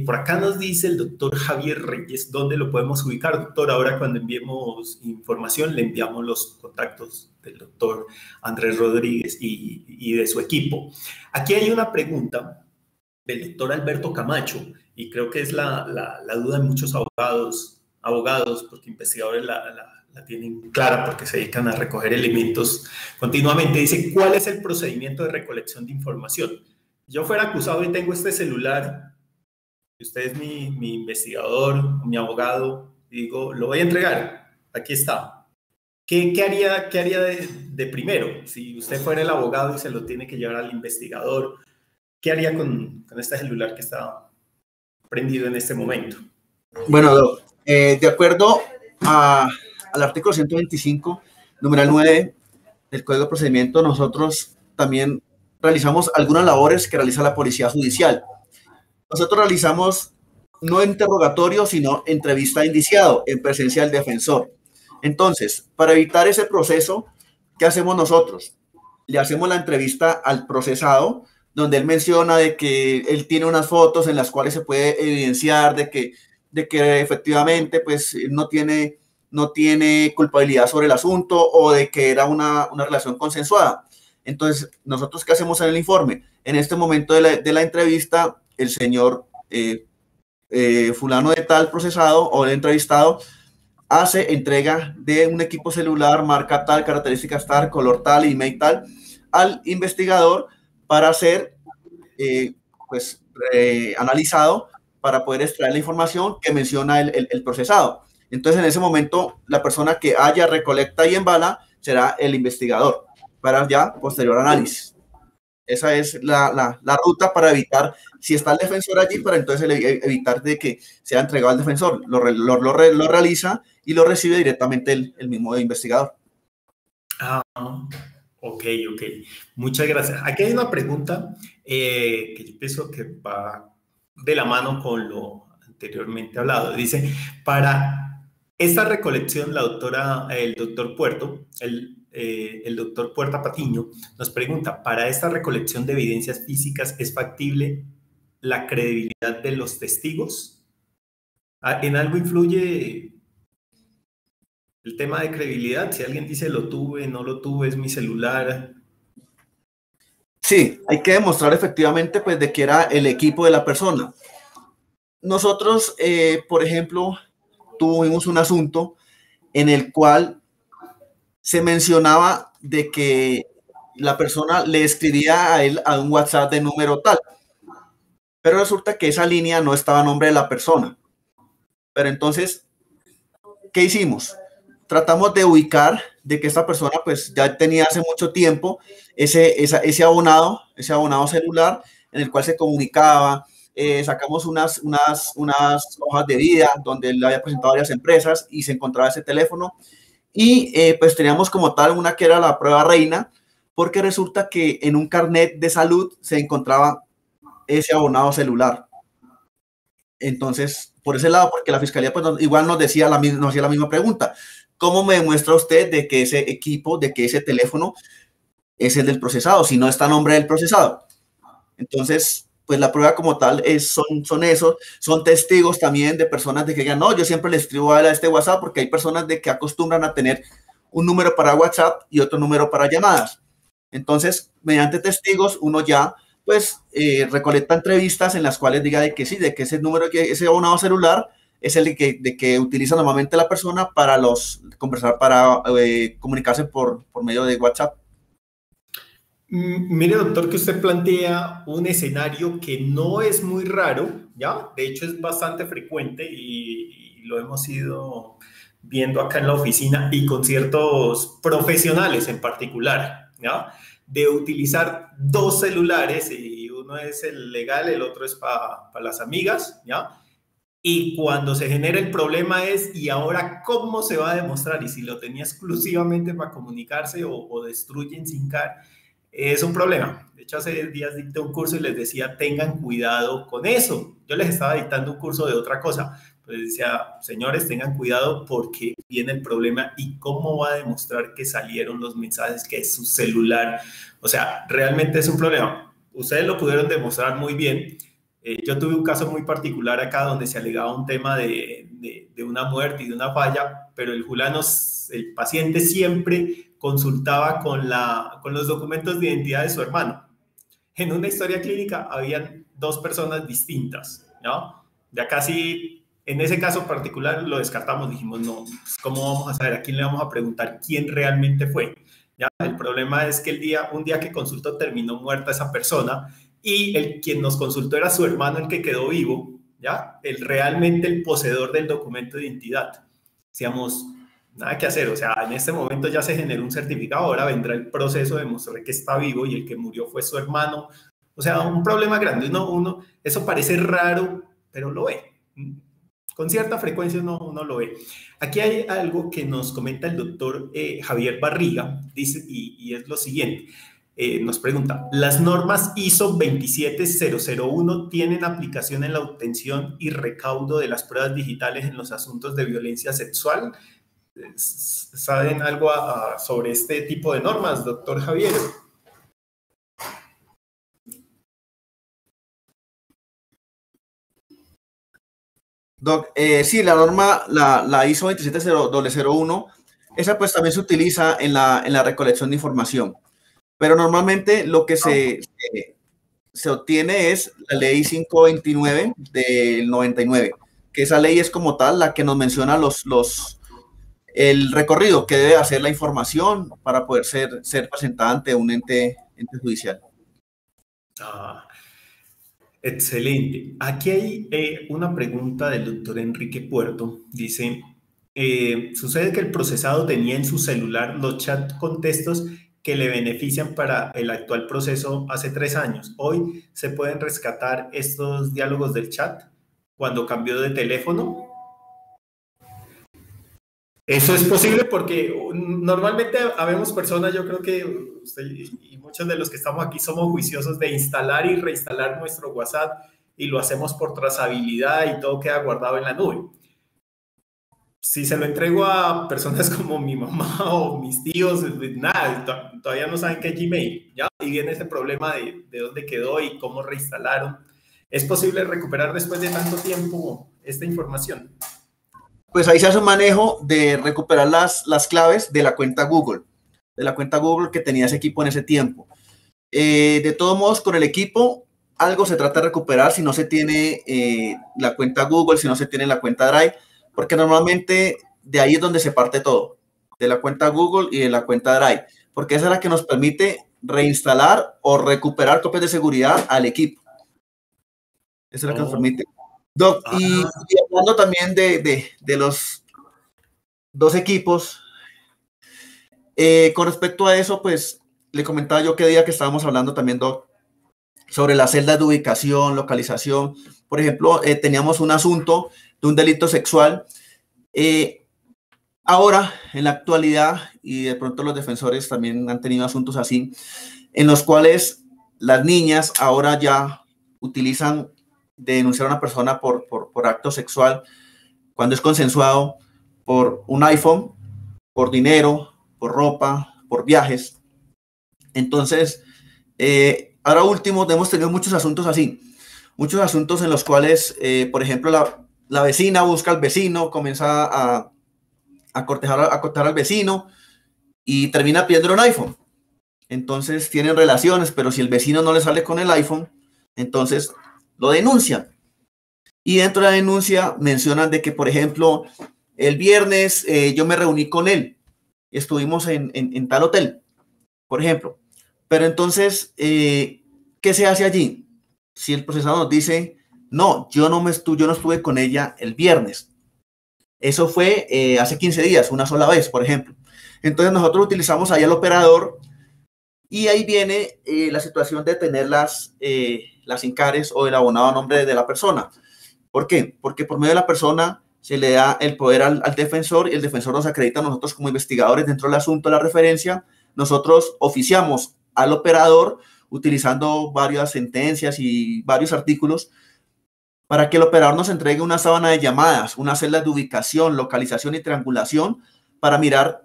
Por acá nos dice el doctor Javier Reyes, ¿dónde lo podemos ubicar, doctor? Ahora cuando enviemos información le enviamos los contactos del doctor Andrés Rodríguez y de su equipo. Aquí hay una pregunta del doctor Alberto Camacho y creo que es la duda de muchos abogados porque investigadores la tienen clara porque se dedican a recoger elementos continuamente. Dice, ¿cuál es el procedimiento de recolección de información? Yo fuera acusado y tengo este celular, usted es mi investigador, mi abogado, y digo, lo voy a entregar, aquí está. ¿Qué haría de primero? Si usted fuera el abogado y se lo tiene que llevar al investigador, ¿qué haría con este celular que está prendido en este momento? Bueno, de acuerdo al artículo 125, numeral 9 del Código de Procedimiento, nosotros también realizamos algunas labores que realiza la Policía Judicial. Nosotros realizamos no interrogatorio, sino entrevista a indiciado en presencia del defensor. Entonces, para evitar ese proceso, ¿qué hacemos nosotros? Le hacemos la entrevista al procesado, donde él menciona de que él tiene unas fotos en las cuales se puede evidenciar de que efectivamente pues no tiene culpabilidad sobre el asunto o de que era una relación consensuada. Entonces, ¿nosotros qué hacemos en el informe? En este momento de la entrevista, el señor fulano de tal procesado o el entrevistado hace entrega de un equipo celular, marca tal, características tal, color tal, email tal, al investigador para ser analizado para poder extraer la información que menciona el procesado. Entonces, en ese momento, la persona que haya, recolecta y embala será el investigador para ya posterior análisis. Esa es la ruta para evitar, si está el defensor allí, para entonces evitar de que sea entregado al defensor. Lo realiza y lo recibe directamente el mismo investigador. Ah, ok. Muchas gracias. Aquí hay una pregunta que yo pienso que va de la mano con lo anteriormente hablado. Dice, para esta recolección, el doctor Puerta Patiño nos pregunta, ¿para esta recolección de evidencias físicas es factible la credibilidad de los testigos? ¿En algo influye el tema de credibilidad? Si alguien dice lo tuve, no lo tuve, es mi celular. Sí, hay que demostrar efectivamente pues de que era el equipo de la persona. Nosotros, por ejemplo, tuvimos un asunto en el cual se mencionaba de que la persona le escribía a él a un WhatsApp de número tal, pero resulta que esa línea no estaba a nombre de la persona. Pero entonces, ¿qué hicimos? Tratamos de ubicar de que esta persona pues ya tenía hace mucho tiempo ese abonado celular en el cual se comunicaba, sacamos unas hojas de vida donde le había presentado a varias empresas y se encontraba ese teléfono. Y pues teníamos como tal una que era la prueba reina, porque resulta que en un carnet de salud se encontraba ese abonado celular. Entonces, por ese lado, porque la fiscalía pues igual nos hacía la misma pregunta. ¿Cómo me demuestra usted de que ese equipo, de que ese teléfono es el del procesado, si no está a nombre del procesado? Entonces, pues la prueba como tal son esos, son testigos también de personas de que digan, no, yo siempre le escribo a este WhatsApp, porque hay personas de que acostumbran a tener un número para WhatsApp y otro número para llamadas. Entonces, mediante testigos, uno ya pues recolecta entrevistas en las cuales diga de que sí, de que ese número, ese abonado celular es el de que utiliza normalmente la persona para conversar, para comunicarse por medio de WhatsApp. Mire, doctor, que usted plantea un escenario que no es muy raro, ¿ya? De hecho, es bastante frecuente y lo hemos ido viendo acá en la oficina y con ciertos profesionales en particular, ¿ya? De utilizar dos celulares y uno es el legal, el otro es para las amigas, ¿ya? Y cuando se genera el problema es, ¿y ahora cómo se va a demostrar? Y si lo tenía exclusivamente para comunicarse o destruyen sin car, es un problema. De hecho, hace días dicté un curso y les decía, tengan cuidado con eso. Yo les estaba dictando un curso de otra cosa. Pues decía, señores, tengan cuidado porque viene el problema y cómo va a demostrar que salieron los mensajes, que es su celular. O sea, realmente es un problema. Ustedes lo pudieron demostrar muy bien. Yo tuve un caso muy particular acá donde se alegaba un tema de una muerte y de una falla, pero el paciente siempre consultaba con los documentos de identidad de su hermano. En una historia clínica habían dos personas distintas, ¿no? Ya casi, en ese caso particular lo descartamos, dijimos, no, pues, ¿cómo vamos a saber a quién le vamos a preguntar quién realmente fue? ¿Ya? El problema es que un día que consultó terminó muerta esa persona y quien nos consultó era su hermano, el que quedó vivo, ¿ya? Realmente el poseedor del documento de identidad. Decíamos, nada que hacer, o sea, en este momento ya se generó un certificado, ahora vendrá el proceso de mostrar que está vivo y el que murió fue su hermano. O sea, un problema grande. Eso parece raro, pero lo ve. Con cierta frecuencia uno lo ve. Aquí hay algo que nos comenta el doctor Javier Barriga, dice, y es lo siguiente. Nos pregunta, ¿las normas ISO 27001 tienen aplicación en la obtención y recaudo de las pruebas digitales en los asuntos de violencia sexual? ¿Saben algo sobre este tipo de normas, doctor Javier? Doc, sí, la norma, la ISO 27001, esa pues también se utiliza en la recolección de información. Pero normalmente lo que se obtiene es la ley 529 del 99, que esa ley es como tal la que nos menciona el recorrido que debe hacer la información para poder ser presentada ante un ente judicial. Excelente. Aquí hay una pregunta del doctor Enrique Puerto. Dice, sucede que el procesado tenía en su celular los chat con textos que le benefician para el actual proceso hace 3 años. Hoy se pueden rescatar estos diálogos del chat cuando cambió de teléfono. Eso es posible porque normalmente habemos personas, yo creo que usted y muchos de los que estamos aquí somos juiciosos de instalar y reinstalar nuestro WhatsApp y lo hacemos por trazabilidad y todo queda guardado en la nube. Si se lo entrego a personas como mi mamá o mis tíos, nada, todavía no saben qué es Gmail, ¿ya? Y viene ese problema de dónde quedó y cómo reinstalaron. ¿Es posible recuperar después de tanto tiempo esta información? Pues ahí se hace un manejo de recuperar las claves de la cuenta Google, que tenía ese equipo en ese tiempo. De todos modos, con el equipo, algo se trata de recuperar si no se tiene la cuenta Google, si no se tiene la cuenta Drive, porque normalmente de ahí es donde se parte todo, de la cuenta Google y de la cuenta Drive, porque esa es la que nos permite reinstalar o recuperar copias de seguridad al equipo. Esa es la que nos permite. Doc, y hablando también de los dos equipos, con respecto a eso, pues le comentaba yo que día que estábamos hablando también, Doc, sobre las celdas de ubicación, localización. Por ejemplo, teníamos un asunto de un delito sexual. Ahora, en la actualidad, y de pronto los defensores también han tenido asuntos así, en los cuales las niñas ahora ya utilizan de denunciar a una persona por acto sexual, cuando es consensuado, por un iPhone, por dinero, por ropa, por viajes. Entonces, ahora último, hemos tenido muchos asuntos así, muchos asuntos en los cuales, por ejemplo, la vecina busca al vecino, comienza a cortejar al vecino y termina pidiendo un iPhone. Entonces tienen relaciones, pero si el vecino no le sale con el iPhone, entonces lo denuncian. Y dentro de la denuncia mencionan de que, por ejemplo, el viernes yo me reuní con él, estuvimos en tal hotel, por ejemplo. Pero entonces, ¿qué se hace allí? Si el procesador nos dice, no, yo no estuve con ella el viernes. Eso fue hace 15 días, una sola vez, por ejemplo. Entonces nosotros utilizamos ahí al operador y ahí viene la situación de tener las INCARES o el abonado a nombre de la persona. ¿Por qué? Porque por medio de la persona se le da el poder al defensor y el defensor nos acredita a nosotros como investigadores dentro del asunto de la referencia. Nosotros oficiamos al operador utilizando varias sentencias y varios artículos para que el operador nos entregue una sábana de llamadas, una celda de ubicación, localización y triangulación para mirar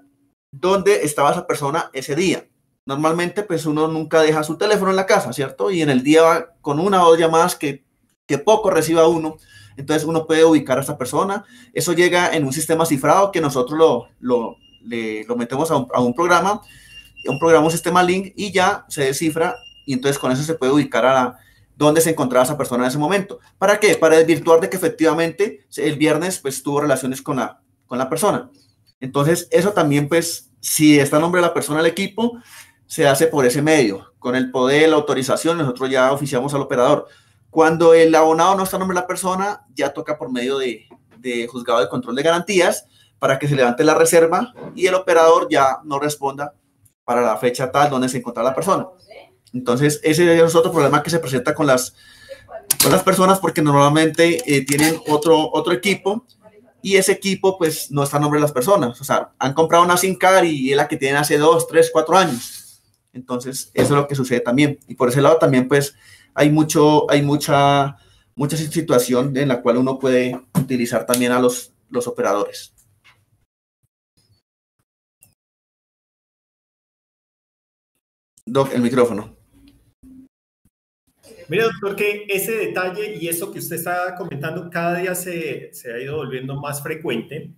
dónde estaba esa persona ese día. Normalmente, pues uno nunca deja su teléfono en la casa, ¿cierto? Y en el día va con una o dos llamadas que poco reciba uno. Entonces uno puede ubicar a esta persona. Eso llega en un sistema cifrado que nosotros lo metemos a un programa, un sistema link, y ya se descifra y entonces con eso se puede ubicar a dónde se encontraba esa persona en ese momento. ¿Para qué? Para desvirtuar de que efectivamente el viernes pues tuvo relaciones con la persona. Entonces eso también, pues, si está a nombre de la persona del equipo, se hace por ese medio. Con el poder, la autorización, nosotros ya oficiamos al operador. Cuando el abonado no está a nombre de la persona, ya toca por medio de juzgado de control de garantías para que se levante la reserva y el operador ya no responda para la fecha tal donde se encontraba la persona. Entonces, ese es otro problema que se presenta con las personas, porque normalmente tienen otro equipo y ese equipo pues no está a nombre de las personas. O sea, han comprado una SIM card y es la que tienen hace 2, 3, 4 años. Entonces, eso es lo que sucede también. Y por ese lado también pues hay mucha situación en la cual uno puede utilizar también a los operadores. Doc, el micrófono. Mire, doctor, que ese detalle y eso que usted está comentando cada día se ha ido volviendo más frecuente.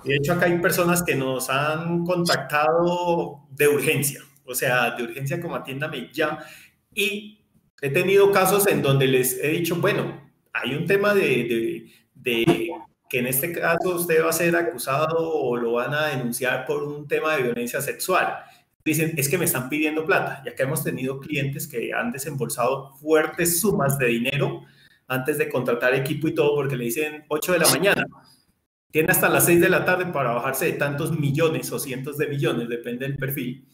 De hecho, acá hay personas que nos han contactado de urgencia, o sea, de urgencia como atiéndame ya. Y he tenido casos en donde les he dicho, bueno, hay un tema de que en este caso usted va a ser acusado o lo van a denunciar por un tema de violencia sexual. Dicen, es que me están pidiendo plata. Ya que hemos tenido clientes que han desembolsado fuertes sumas de dinero antes de contratar equipo y todo, porque le dicen 8 de la mañana. Tiene hasta las 6 de la tarde para bajarse de tantos millones o cientos de millones, depende del perfil.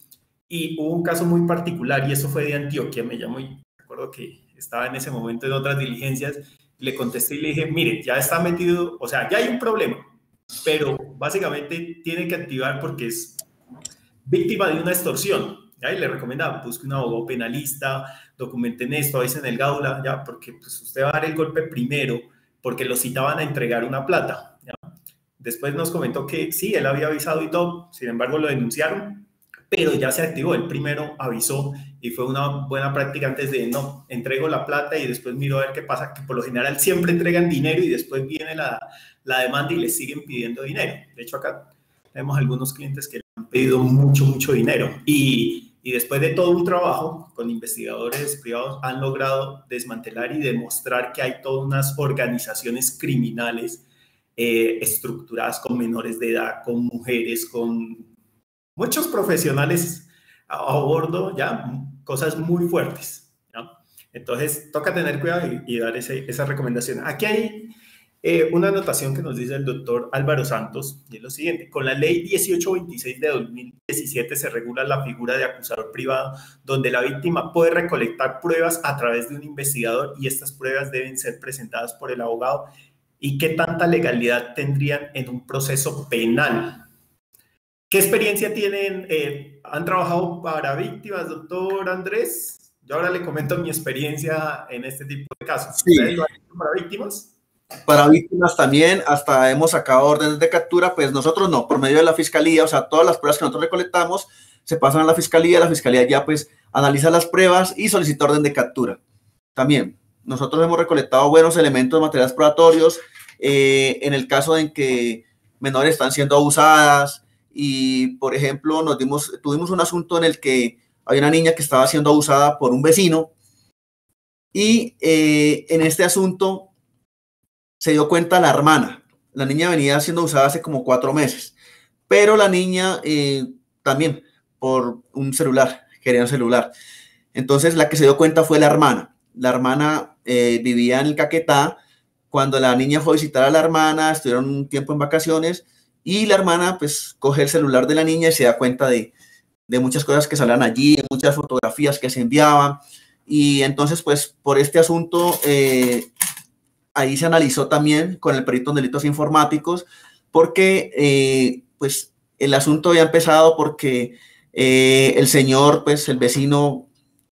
Y hubo un caso muy particular, y eso fue de Antioquia. Me llamó y recuerdo que estaba en ese momento en otras diligencias. Le contesté y le dije, mire, ya está metido, o sea, ya hay un problema, pero básicamente tiene que activar porque es víctima de una extorsión. ¿Ya? Y le recomendaba, busque un abogado penalista, documenten esto, avisen el Gaula, ya, porque pues, usted va a dar el golpe primero, porque lo citaban a entregar una plata. ¿Ya? Después nos comentó que sí, él había avisado y todo, sin embargo lo denunciaron, pero ya se activó, él primero avisó y fue una buena práctica antes de, no, entrego la plata y después miro a ver qué pasa, que por lo general siempre entregan dinero y después viene la demanda y les siguen pidiendo dinero. De hecho, acá tenemos algunos clientes que le han pedido mucho dinero y después de todo un trabajo con investigadores privados han logrado desmantelar y demostrar que hay todas unas organizaciones criminales estructuradas con menores de edad, con mujeres, con muchos profesionales a bordo, ya, cosas muy fuertes, ¿ya? Entonces, toca tener cuidado y dar esa recomendación. Aquí hay Una anotación que nos dice el doctor Álvaro Santos y es lo siguiente: con la ley 1826 de 2017 se regula la figura de acusador privado, donde la víctima puede recolectar pruebas a través de un investigador y estas pruebas deben ser presentadas por el abogado. ¿Y qué tanta legalidad tendrían en un proceso penal? ¿Qué experiencia tienen? ¿Han trabajado para víctimas, doctor Andrés? Yo ahora le comento mi experiencia en este tipo de casos. Sí. ¿Ustedes lo han hecho para víctimas? Para víctimas también, hasta hemos sacado órdenes de captura, pues nosotros no, por medio de la fiscalía, o sea, todas las pruebas que nosotros recolectamos se pasan a la fiscalía ya pues analiza las pruebas y solicita orden de captura. También, nosotros hemos recolectado buenos elementos, materiales probatorios, en el caso en que menores están siendo abusadas y, por ejemplo, tuvimos un asunto en el que había una niña que estaba siendo abusada por un vecino y en este asunto se dio cuenta la hermana. La niña venía siendo usada hace como 4 meses, pero la niña también por un celular, quería un celular. Entonces la que se dio cuenta fue la hermana. La hermana vivía en el Caquetá. Cuando la niña fue a visitar a la hermana, estuvieron un tiempo en vacaciones y la hermana pues coge el celular de la niña y se da cuenta de muchas cosas que salían allí, muchas fotografías que se enviaban. Y entonces pues por este asunto ahí se analizó también con el perito en delitos informáticos, porque pues el asunto había empezado porque el señor, pues el vecino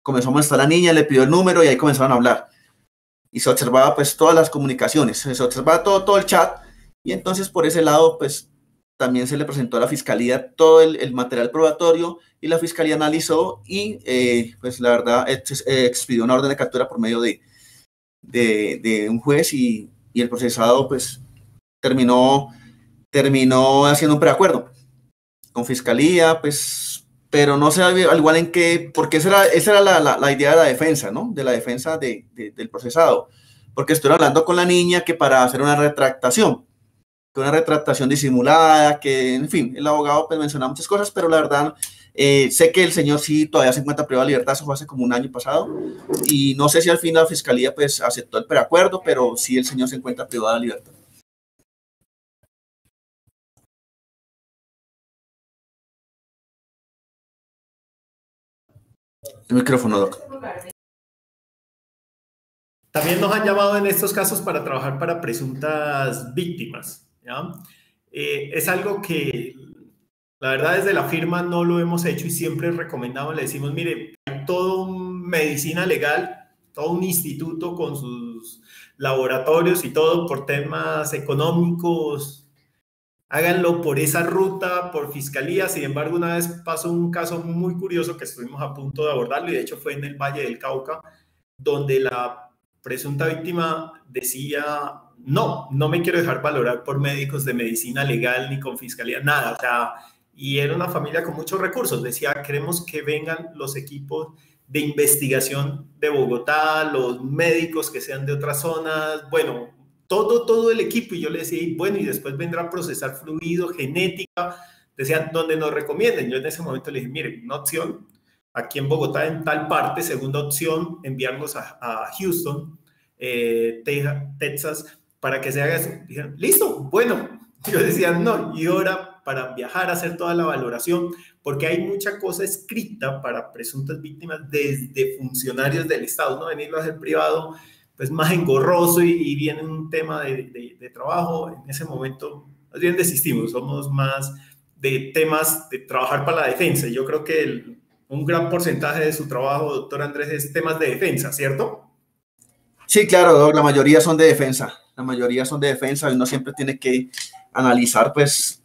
comenzó a molestar a la niña, le pidió el número y ahí comenzaron a hablar. Y se observaba pues todas las comunicaciones, se observaba todo el chat y entonces por ese lado pues también se le presentó a la fiscalía todo el material probatorio y la fiscalía analizó y pues la verdad expidió una orden de captura por medio de un juez y el procesado pues terminó haciendo un preacuerdo con fiscalía, pues, pero no sé al igual en qué, porque esa era la idea de la defensa, ¿no? De la defensa del procesado, porque estoy hablando con la niña que para hacer una retractación disimulada, que en fin, el abogado pues menciona muchas cosas, pero la verdad sé que el señor sí todavía se encuentra privado de libertad, eso fue hace como un año pasado, y no sé si al fin la fiscalía pues aceptó el preacuerdo, pero sí el señor se encuentra privado de libertad. El micrófono, Doc. También nos han llamado en estos casos para trabajar para presuntas víctimas, ¿ya? Es algo que la verdad desde la firma no lo hemos hecho y siempre recomendamos, le decimos, mire, hay todo un medicina legal, todo un instituto con sus laboratorios y todo por temas económicos, háganlo por esa ruta, por fiscalía. Sin embargo, una vez pasó un caso muy curioso que estuvimos a punto de abordarlo y de hecho fue en el Valle del Cauca, donde la presunta víctima decía, no me quiero dejar valorar por médicos de medicina legal ni con fiscalía, nada, o sea, y era una familia con muchos recursos, decía, queremos que vengan los equipos de investigación de Bogotá, los médicos que sean de otras zonas, bueno, todo el equipo, y yo le decía, bueno, y después vendrá a procesar fluido, genética, decían, donde nos recomienden. Yo en ese momento le dije, mire, una opción, aquí en Bogotá, en tal parte, segunda opción, enviarlos a Houston, Texas, para que se haga eso. Dijeron, listo, bueno. Yo decía, no, y ahora para viajar a hacer toda la valoración, porque hay mucha cosa escrita para presuntas víctimas desde funcionarios del Estado, ¿no? Venirlo a hacer privado, pues más engorroso y viene un tema de trabajo. En ese momento, más bien desistimos, somos más de temas de trabajar para la defensa. Yo creo que un gran porcentaje de su trabajo, doctor Andrés, es temas de defensa, ¿cierto? Sí, claro, Doc, la mayoría son de defensa. La mayoría son de defensa y uno siempre tiene que analizar, pues,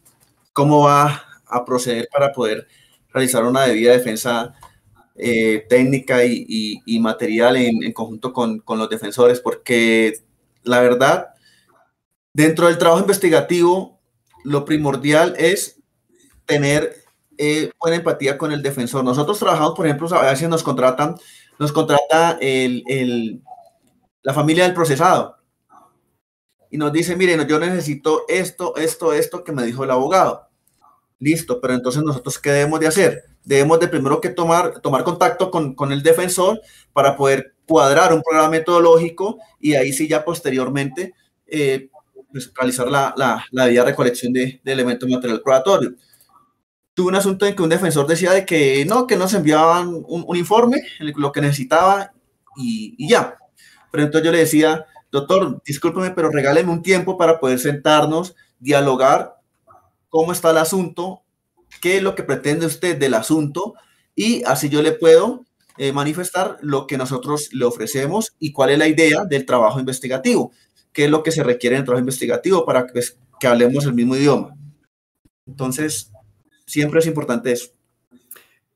cómo va a proceder para poder realizar una debida defensa técnica y material en conjunto con los defensores, porque la verdad, dentro del trabajo investigativo, lo primordial es tener buena empatía con el defensor. Nosotros trabajamos, por ejemplo, a veces nos contrata la familia del procesado y nos dice, miren, yo necesito esto que me dijo el abogado. Listo, pero entonces nosotros, ¿qué debemos de hacer? Debemos de primero que tomar contacto con el defensor para poder cuadrar un programa metodológico y ahí sí ya posteriormente pues, realizar la debida recolección de elementos material probatorio. Tuve un asunto en que un defensor decía de que no nos enviaban un informe, lo que necesitaba y ya. Pero entonces yo le decía, doctor, discúlpeme, pero regáleme un tiempo para poder sentarnos, dialogar cómo está el asunto, qué es lo que pretende usted del asunto, y así yo le puedo manifestar lo que nosotros le ofrecemos y cuál es la idea del trabajo investigativo, qué es lo que se requiere en el trabajo investigativo para que hablemos el mismo idioma. Entonces, siempre es importante eso.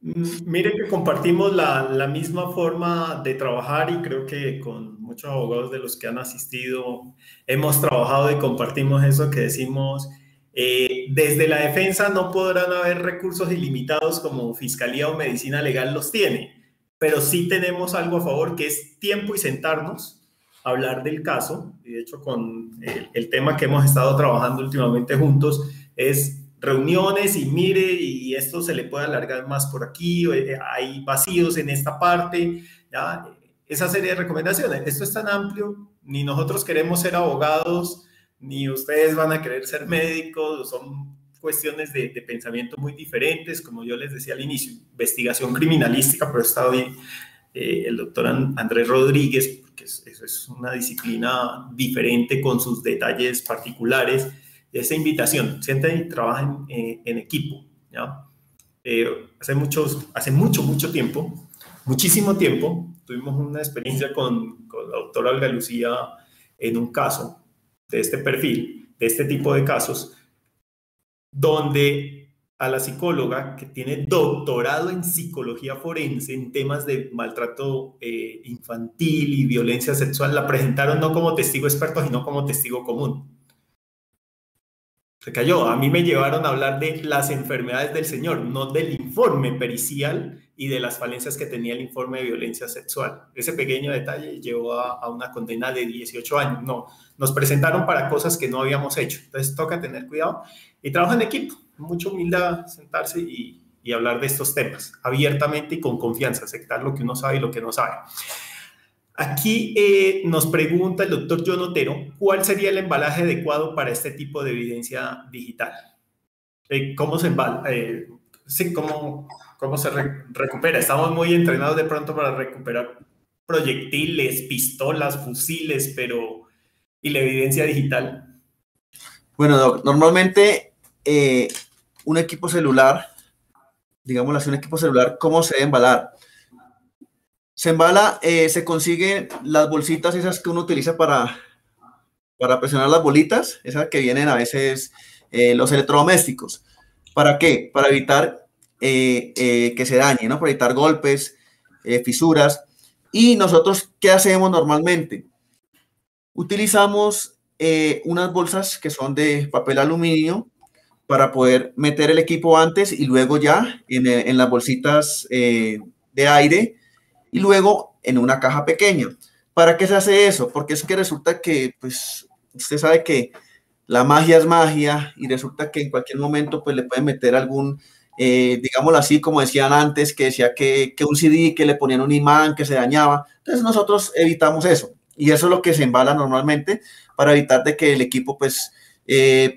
Mire que compartimos la misma forma de trabajar y creo que con muchos abogados de los que han asistido hemos trabajado y compartimos eso que decimos, desde la defensa no podrán haber recursos ilimitados como Fiscalía o Medicina Legal los tiene, pero sí tenemos algo a favor que es tiempo y sentarnos, hablar del caso, y de hecho con el tema que hemos estado trabajando últimamente juntos es reuniones y mire, y esto se le puede alargar más por aquí, hay vacíos en esta parte, ¿ya? Esa serie de recomendaciones. Esto es tan amplio, ni nosotros queremos ser abogados, ni ustedes van a querer ser médicos, son cuestiones de pensamiento muy diferentes, como yo les decía al inicio, investigación criminalística, pero está bien el doctor Andrés Rodríguez, porque eso es una disciplina diferente con sus detalles particulares. Esa invitación, sienten y trabajen en equipo, ¿ya? Hace mucho tiempo, muchísimo tiempo, tuvimos una experiencia con la doctora Olga Lucía en un caso de este perfil, de este tipo de casos, donde a la psicóloga que tiene doctorado en psicología forense en temas de maltrato infantil y violencia sexual, la presentaron no como testigo experto, sino como testigo común. Se cayó. A mí me llevaron a hablar de las enfermedades del señor, no del informe pericial y de las falencias que tenía el informe de violencia sexual. Ese pequeño detalle llevó a una condena de 18 años. No, nos presentaron para cosas que no habíamos hecho. Entonces toca tener cuidado y trabajo en equipo. Mucha humildad, sentarse y hablar de estos temas abiertamente y con confianza, aceptar lo que uno sabe y lo que no sabe. Aquí nos pregunta el doctor John Otero, ¿cuál sería el embalaje adecuado para este tipo de evidencia digital? ¿Cómo se embala? Sí, ¿cómo se recupera? Estamos muy entrenados de pronto para recuperar proyectiles, pistolas, fusiles, pero ¿y la evidencia digital? Bueno, Doc, normalmente un equipo celular, digámoslo así, un equipo celular, ¿cómo se debe embalar? Se embala, se consiguen las bolsitas esas que uno utiliza para presionar las bolitas, esas que vienen a veces los electrodomésticos. ¿Para qué? Para evitar que se dañe, ¿no? Para evitar golpes, fisuras. Y nosotros, ¿qué hacemos normalmente? Utilizamos unas bolsas que son de papel aluminio para poder meter el equipo antes y luego ya en las bolsitas de aire y luego en una caja pequeña. ¿Para qué se hace eso? Porque es que resulta que, pues, usted sabe que la magia es magia y resulta que en cualquier momento, pues, le pueden meter algún, digámoslo así, como decían antes, que decía que un CD, que le ponían un imán, que se dañaba. Entonces, nosotros evitamos eso. Y eso es lo que se embala normalmente para evitar de que el equipo, pues,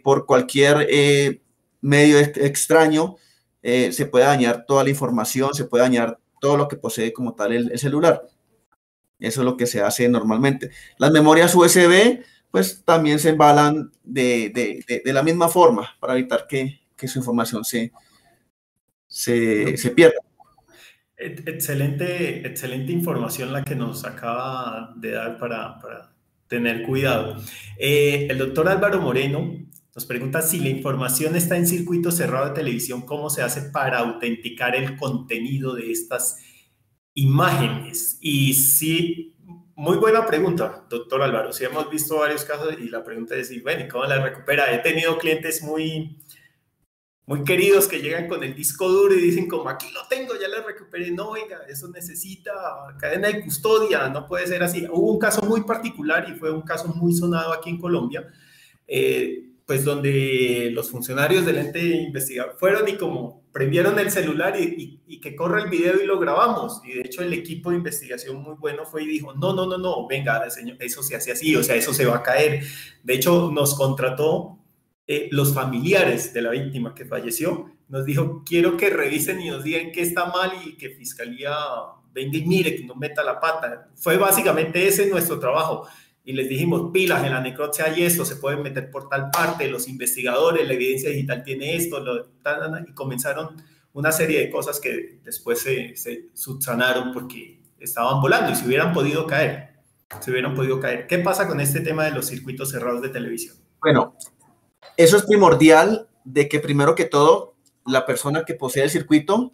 por cualquier medio extraño, se pueda dañar toda la información, se puede dañar todo lo que posee como tal el celular. Eso es lo que se hace normalmente. Las memorias USB, pues también se embalan de la misma forma para evitar que su información se pierda. Excelente información la que nos acaba de dar para tener cuidado. El doctor Álvaro Moreno nos pregunta si la información está en circuito cerrado de televisión, ¿cómo se hace para autenticar el contenido de estas imágenes? Y sí, muy buena pregunta, doctor Álvaro. Sí, hemos visto varios casos y la pregunta es, bueno, ¿cómo la recupera? He tenido clientes muy queridos que llegan con el disco duro y dicen como, aquí lo tengo, ya lo recuperé. No, oiga, eso necesita cadena de custodia, no puede ser así. Hubo un caso muy particular y fue un caso muy sonado aquí en Colombia, pues donde los funcionarios del ente investigador fueron y como prendieron el celular y que corre el video y lo grabamos. Y de hecho el equipo de investigación muy bueno fue y dijo, no, venga, señor, eso se hace así, o sea, eso se va a caer. De hecho, nos contrató los familiares de la víctima que falleció, nos dijo, quiero que revisen y nos digan qué está mal y que Fiscalía venga y mire, que no meta la pata. Fue básicamente ese nuestro trabajo. Y les dijimos, pilas, en la necropsia hay esto, se pueden meter por tal parte, los investigadores, la evidencia digital tiene esto, y comenzaron una serie de cosas que después se subsanaron porque estaban volando y se hubieran podido caer. ¿Qué pasa con este tema de los circuitos cerrados de televisión? Bueno, eso es primordial de que primero que todo, la persona que posee el circuito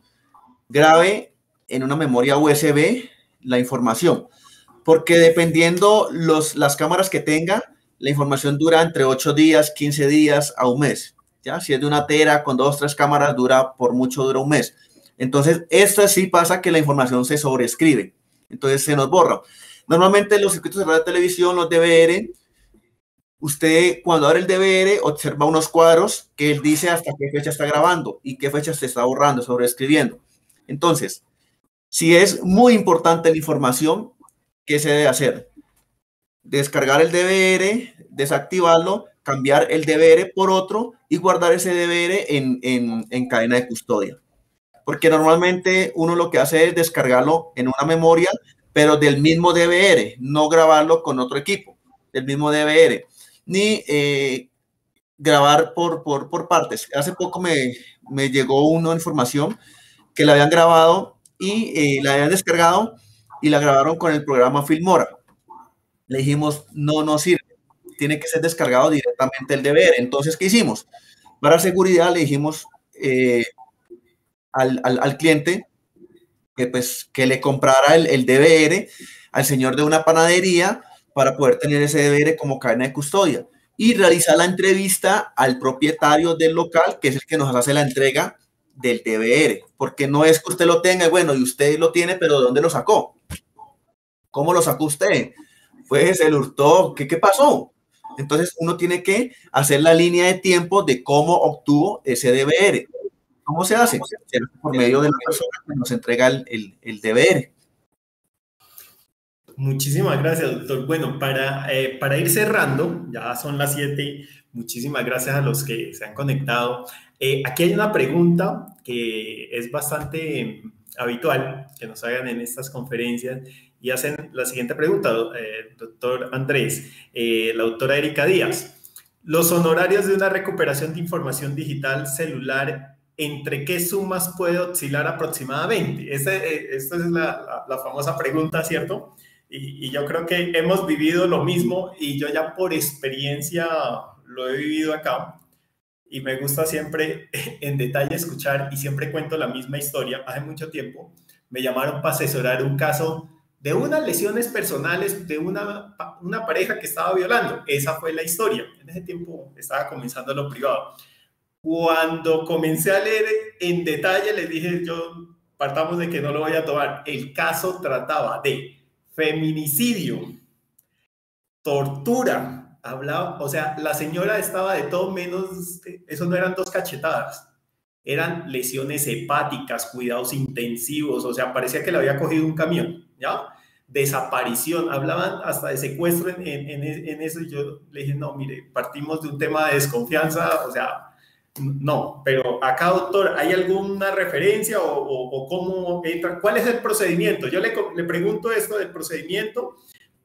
grabe en una memoria USB la información. Porque dependiendo las cámaras que tenga, la información dura entre 8 días, 15 días a un mes. ¿Ya? Si es de una tera con 2, 3 cámaras, dura un mes. Entonces, esto sí pasa que la información se sobreescribe. Entonces, se nos borra. Normalmente los circuitos cerrados de televisión, los DVR, usted cuando abre el DVR observa unos cuadros que él dice hasta qué fecha está grabando y qué fecha se está borrando, sobreescribiendo. Entonces, si es muy importante la información, ¿qué se debe hacer? Descargar el DVR, desactivarlo, cambiar el DVR por otro y guardar ese DVR en cadena de custodia. Porque normalmente uno lo que hace es descargarlo en una memoria, pero del mismo DVR, no grabarlo con otro equipo, del mismo DVR, ni grabar por partes. Hace poco me llegó una información que la habían grabado y la habían descargado y la grabaron con el programa Filmora. Le dijimos, no sirve, tiene que ser descargado directamente el DVR. Entonces, ¿qué hicimos? Para seguridad le dijimos al cliente que le comprara el DVR al señor de una panadería para poder tener ese DVR como cadena de custodia y realizar la entrevista al propietario del local, que es el que nos hace la entrega del DVR, porque no es que usted lo tenga, bueno, y usted lo tiene, pero ¿de dónde lo sacó? ¿Cómo lo sacó usted? Pues se le hurtó, ¿qué pasó? Entonces uno tiene que hacer la línea de tiempo de cómo obtuvo ese DVR. ¿Cómo se hace? Se hace por medio de la persona que nos entrega el DVR. Muchísimas gracias, doctor. Bueno, para ir cerrando, ya son las 7, muchísimas gracias a los que se han conectado. Aquí hay una pregunta que es bastante habitual que nos hagan en estas conferencias y hacen la siguiente pregunta, doctor Andrés, la doctora Erika Díaz. Los honorarios de una recuperación de información digital celular, ¿entre qué sumas puede oscilar aproximadamente? Esta es la famosa pregunta, ¿cierto? Y yo creo que hemos vivido lo mismo y yo ya por experiencia lo he vivido acá y me gusta siempre en detalle escuchar y siempre cuento la misma historia. Hace mucho tiempo me llamaron para asesorar un caso de unas lesiones personales de una pareja que estaba violando. Esa fue la historia. En ese tiempo estaba comenzando lo privado. Cuando comencé a leer en detalle les dije yo, partamos de que no lo voy a tomar. El caso trataba de feminicidio, tortura, hablaba, o sea, la señora estaba de todo menos, eso no eran 2 cachetadas, eran lesiones hepáticas, cuidados intensivos, o sea, parecía que le había cogido un camión, ¿ya? Desaparición, hablaban hasta de secuestro en eso, y yo le dije, no, mire, partimos de un tema de desconfianza, o sea, no, pero acá, doctor, ¿hay alguna referencia o cómo entra? ¿Cuál es el procedimiento? Yo le pregunto esto del procedimiento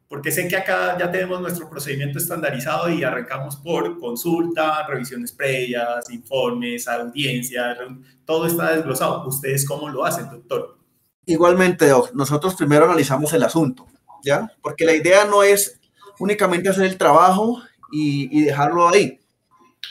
porque sé que acá ya tenemos nuestro procedimiento estandarizado y arrancamos por consulta, revisiones previas, informes, audiencias, todo está desglosado. ¿Ustedes cómo lo hacen, doctor? Igualmente, Doc, nosotros primero analizamos el asunto, ¿ya? Porque la idea no es únicamente hacer el trabajo y dejarlo ahí.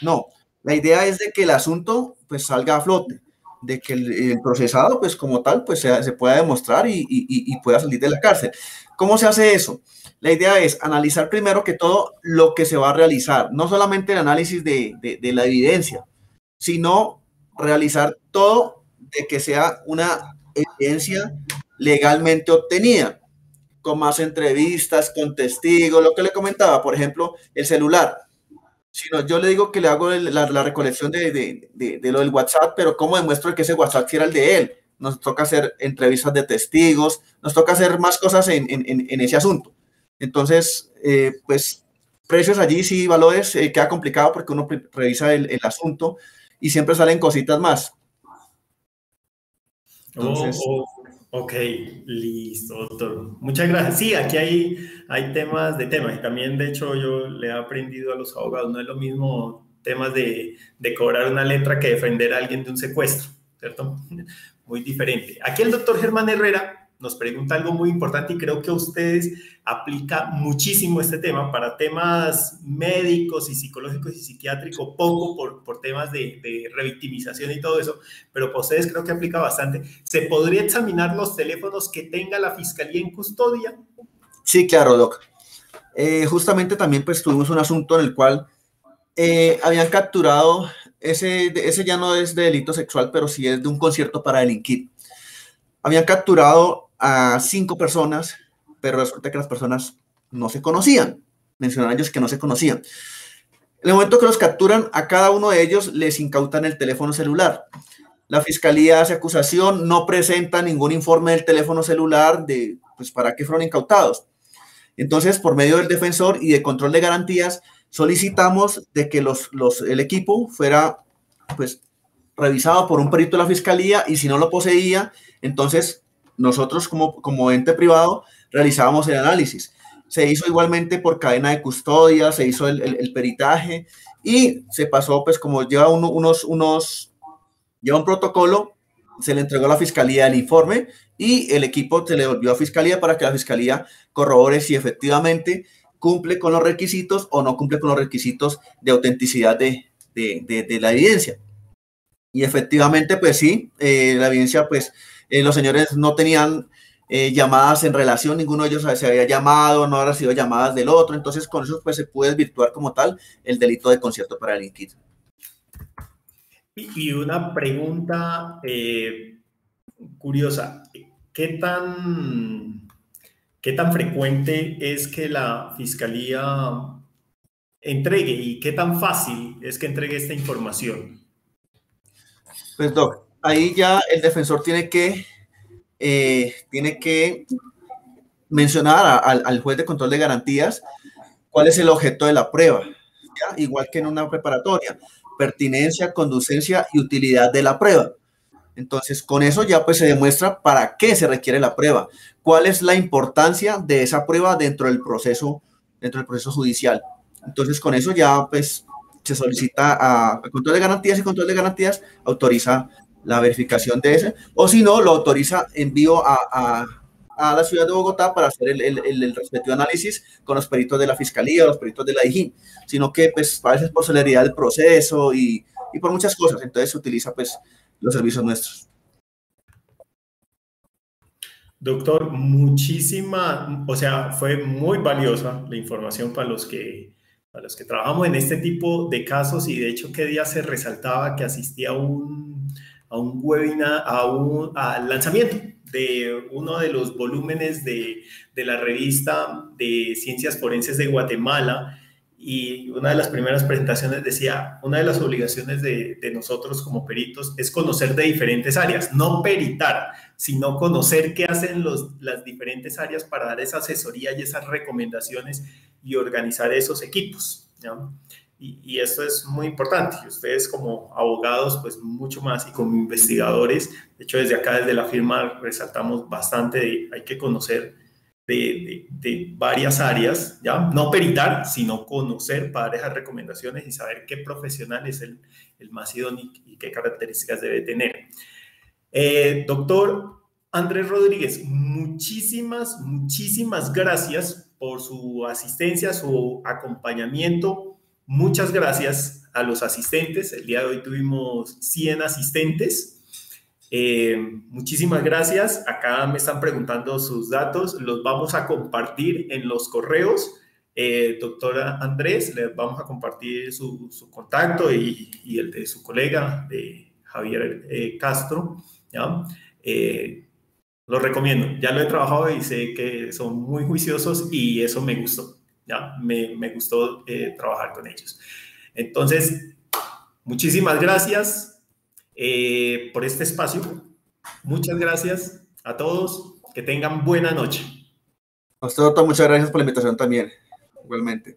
No, la idea es de que el asunto pues salga a flote, de que el procesado pues como tal pues se pueda demostrar y pueda salir de la cárcel. ¿Cómo se hace eso? La idea es analizar primero que todo lo que se va a realizar, no solamente el análisis de la evidencia, sino realizar todo de que sea una evidencia legalmente obtenida, con más entrevistas, con testigos, lo que le comentaba, por ejemplo, el celular. Si no, yo le digo que le hago la recolección de lo del WhatsApp, pero ¿cómo demuestro que ese WhatsApp sí era el de él? Nos toca hacer entrevistas de testigos, nos toca hacer más cosas en ese asunto. Entonces, pues precios allí sí, valores, queda complicado porque uno revisa el asunto y siempre salen cositas más. Entonces, Ok, listo, doctor. Muchas gracias. Sí, aquí hay temas de temas y también, de hecho, yo le he aprendido a los abogados, no es lo mismo temas de cobrar una letra que defender a alguien de un secuestro, ¿cierto? Muy diferente. Aquí el doctor Germán Herrera nos pregunta algo muy importante y creo que a ustedes aplica muchísimo este tema para temas médicos y psicológicos y psiquiátricos, poco por temas de revictimización y todo eso, pero para ustedes creo que aplica bastante. ¿Se podría examinar los teléfonos que tenga la fiscalía en custodia? sí, claro, Doc. Justamente también pues tuvimos un asunto en el cual habían capturado, ese ya no es de delito sexual, pero sí es de un concierto para delinquir. Habían capturado a 5 personas, pero resulta que las personas no se conocían. Mencionaron ellos que no se conocían. En el momento que los capturan, a cada uno de ellos les incautan el teléfono celular. La fiscalía hace acusación, no presenta ningún informe del teléfono celular de, pues, para qué fueron incautados. Entonces, por medio del defensor y de control de garantías, solicitamos de que el equipo fuera, pues, revisado por un perito de la fiscalía y si no lo poseía, entonces nosotros como ente privado realizábamos el análisis. Se hizo igualmente por cadena de custodia, se hizo el peritaje y se pasó, pues como lleva lleva un protocolo, se le entregó a la fiscalía el informe y el equipo se le volvió a fiscalía para que la fiscalía corrobore si efectivamente cumple con los requisitos o no cumple con los requisitos de autenticidad de la evidencia. Y efectivamente, pues sí, la evidencia, pues los señores no tenían llamadas en relación, ninguno de ellos se había llamado, no había recibido llamadas del otro, entonces con eso pues se puede desvirtuar como tal el delito de concierto para delinquir. Y una pregunta curiosa, ¿qué tan frecuente es que la fiscalía entregue y qué tan fácil es que entregue esta información? Pues Doc, ahí ya el defensor tiene que mencionar al juez de control de garantías cuál es el objeto de la prueba, ¿ya? Igual que en una preparatoria, pertinencia, conducencia y utilidad de la prueba. Entonces, con eso ya pues se demuestra para qué se requiere la prueba, cuál es la importancia de esa prueba dentro del proceso judicial. Entonces, con eso ya pues se solicita a control de garantías y control de garantías autoriza la verificación de ese, o si no, lo autoriza envío a la ciudad de Bogotá para hacer el respectivo análisis con los peritos de la fiscalía, los peritos de la DIJÍN, sino que pues a veces por celeridad del proceso y por muchas cosas, entonces se utiliza pues los servicios nuestros. Doctor, o sea, fue muy valiosa la información para los que trabajamos en este tipo de casos y de hecho qué día se resaltaba que asistía a un webinar, al lanzamiento de uno de los volúmenes de la revista de Ciencias Forenses de Guatemala. Y una de las primeras presentaciones decía, una de las obligaciones de nosotros como peritos es conocer de diferentes áreas, no peritar, sino conocer qué hacen las diferentes áreas para dar esa asesoría y esas recomendaciones y organizar esos equipos, ¿ya? Y esto es muy importante. Y ustedes como abogados, pues mucho más, y como investigadores, de hecho desde acá, desde la firma, resaltamos bastante hay que conocer de varias áreas, ¿ya? No peritar, sino conocer para dar esas recomendaciones y saber qué profesional es el más idóneo y qué características debe tener. Doctor Andrés Rodríguez, muchísimas gracias por su asistencia, su acompañamiento. Muchas gracias a los asistentes. El día de hoy tuvimos 100 asistentes. Muchísimas gracias. Acá me están preguntando sus datos. Los vamos a compartir en los correos. Doctora Andrés, les vamos a compartir su contacto y el de su colega, de Javier Castro. ¿Ya? Lo recomiendo. Ya lo he trabajado y sé que son muy juiciosos y eso me gustó. ¿Ya? Me gustó trabajar con ellos. Entonces, muchísimas gracias por este espacio. Muchas gracias a todos. Que tengan buena noche. A usted, doctor, muchas gracias por la invitación también, igualmente.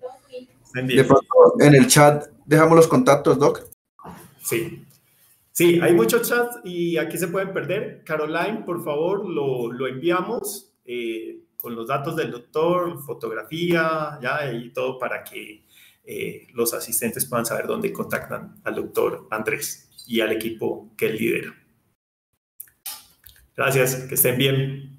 Estén bien. De pronto, en el chat dejamos los contactos, Doc. Sí. Sí, hay muchos chats y aquí se pueden perder. Caroline, por favor, lo enviamos con los datos del doctor, fotografía, ya, y todo para que los asistentes puedan saber dónde contactan al doctor Andrés y al equipo que él lidera. Gracias, que estén bien.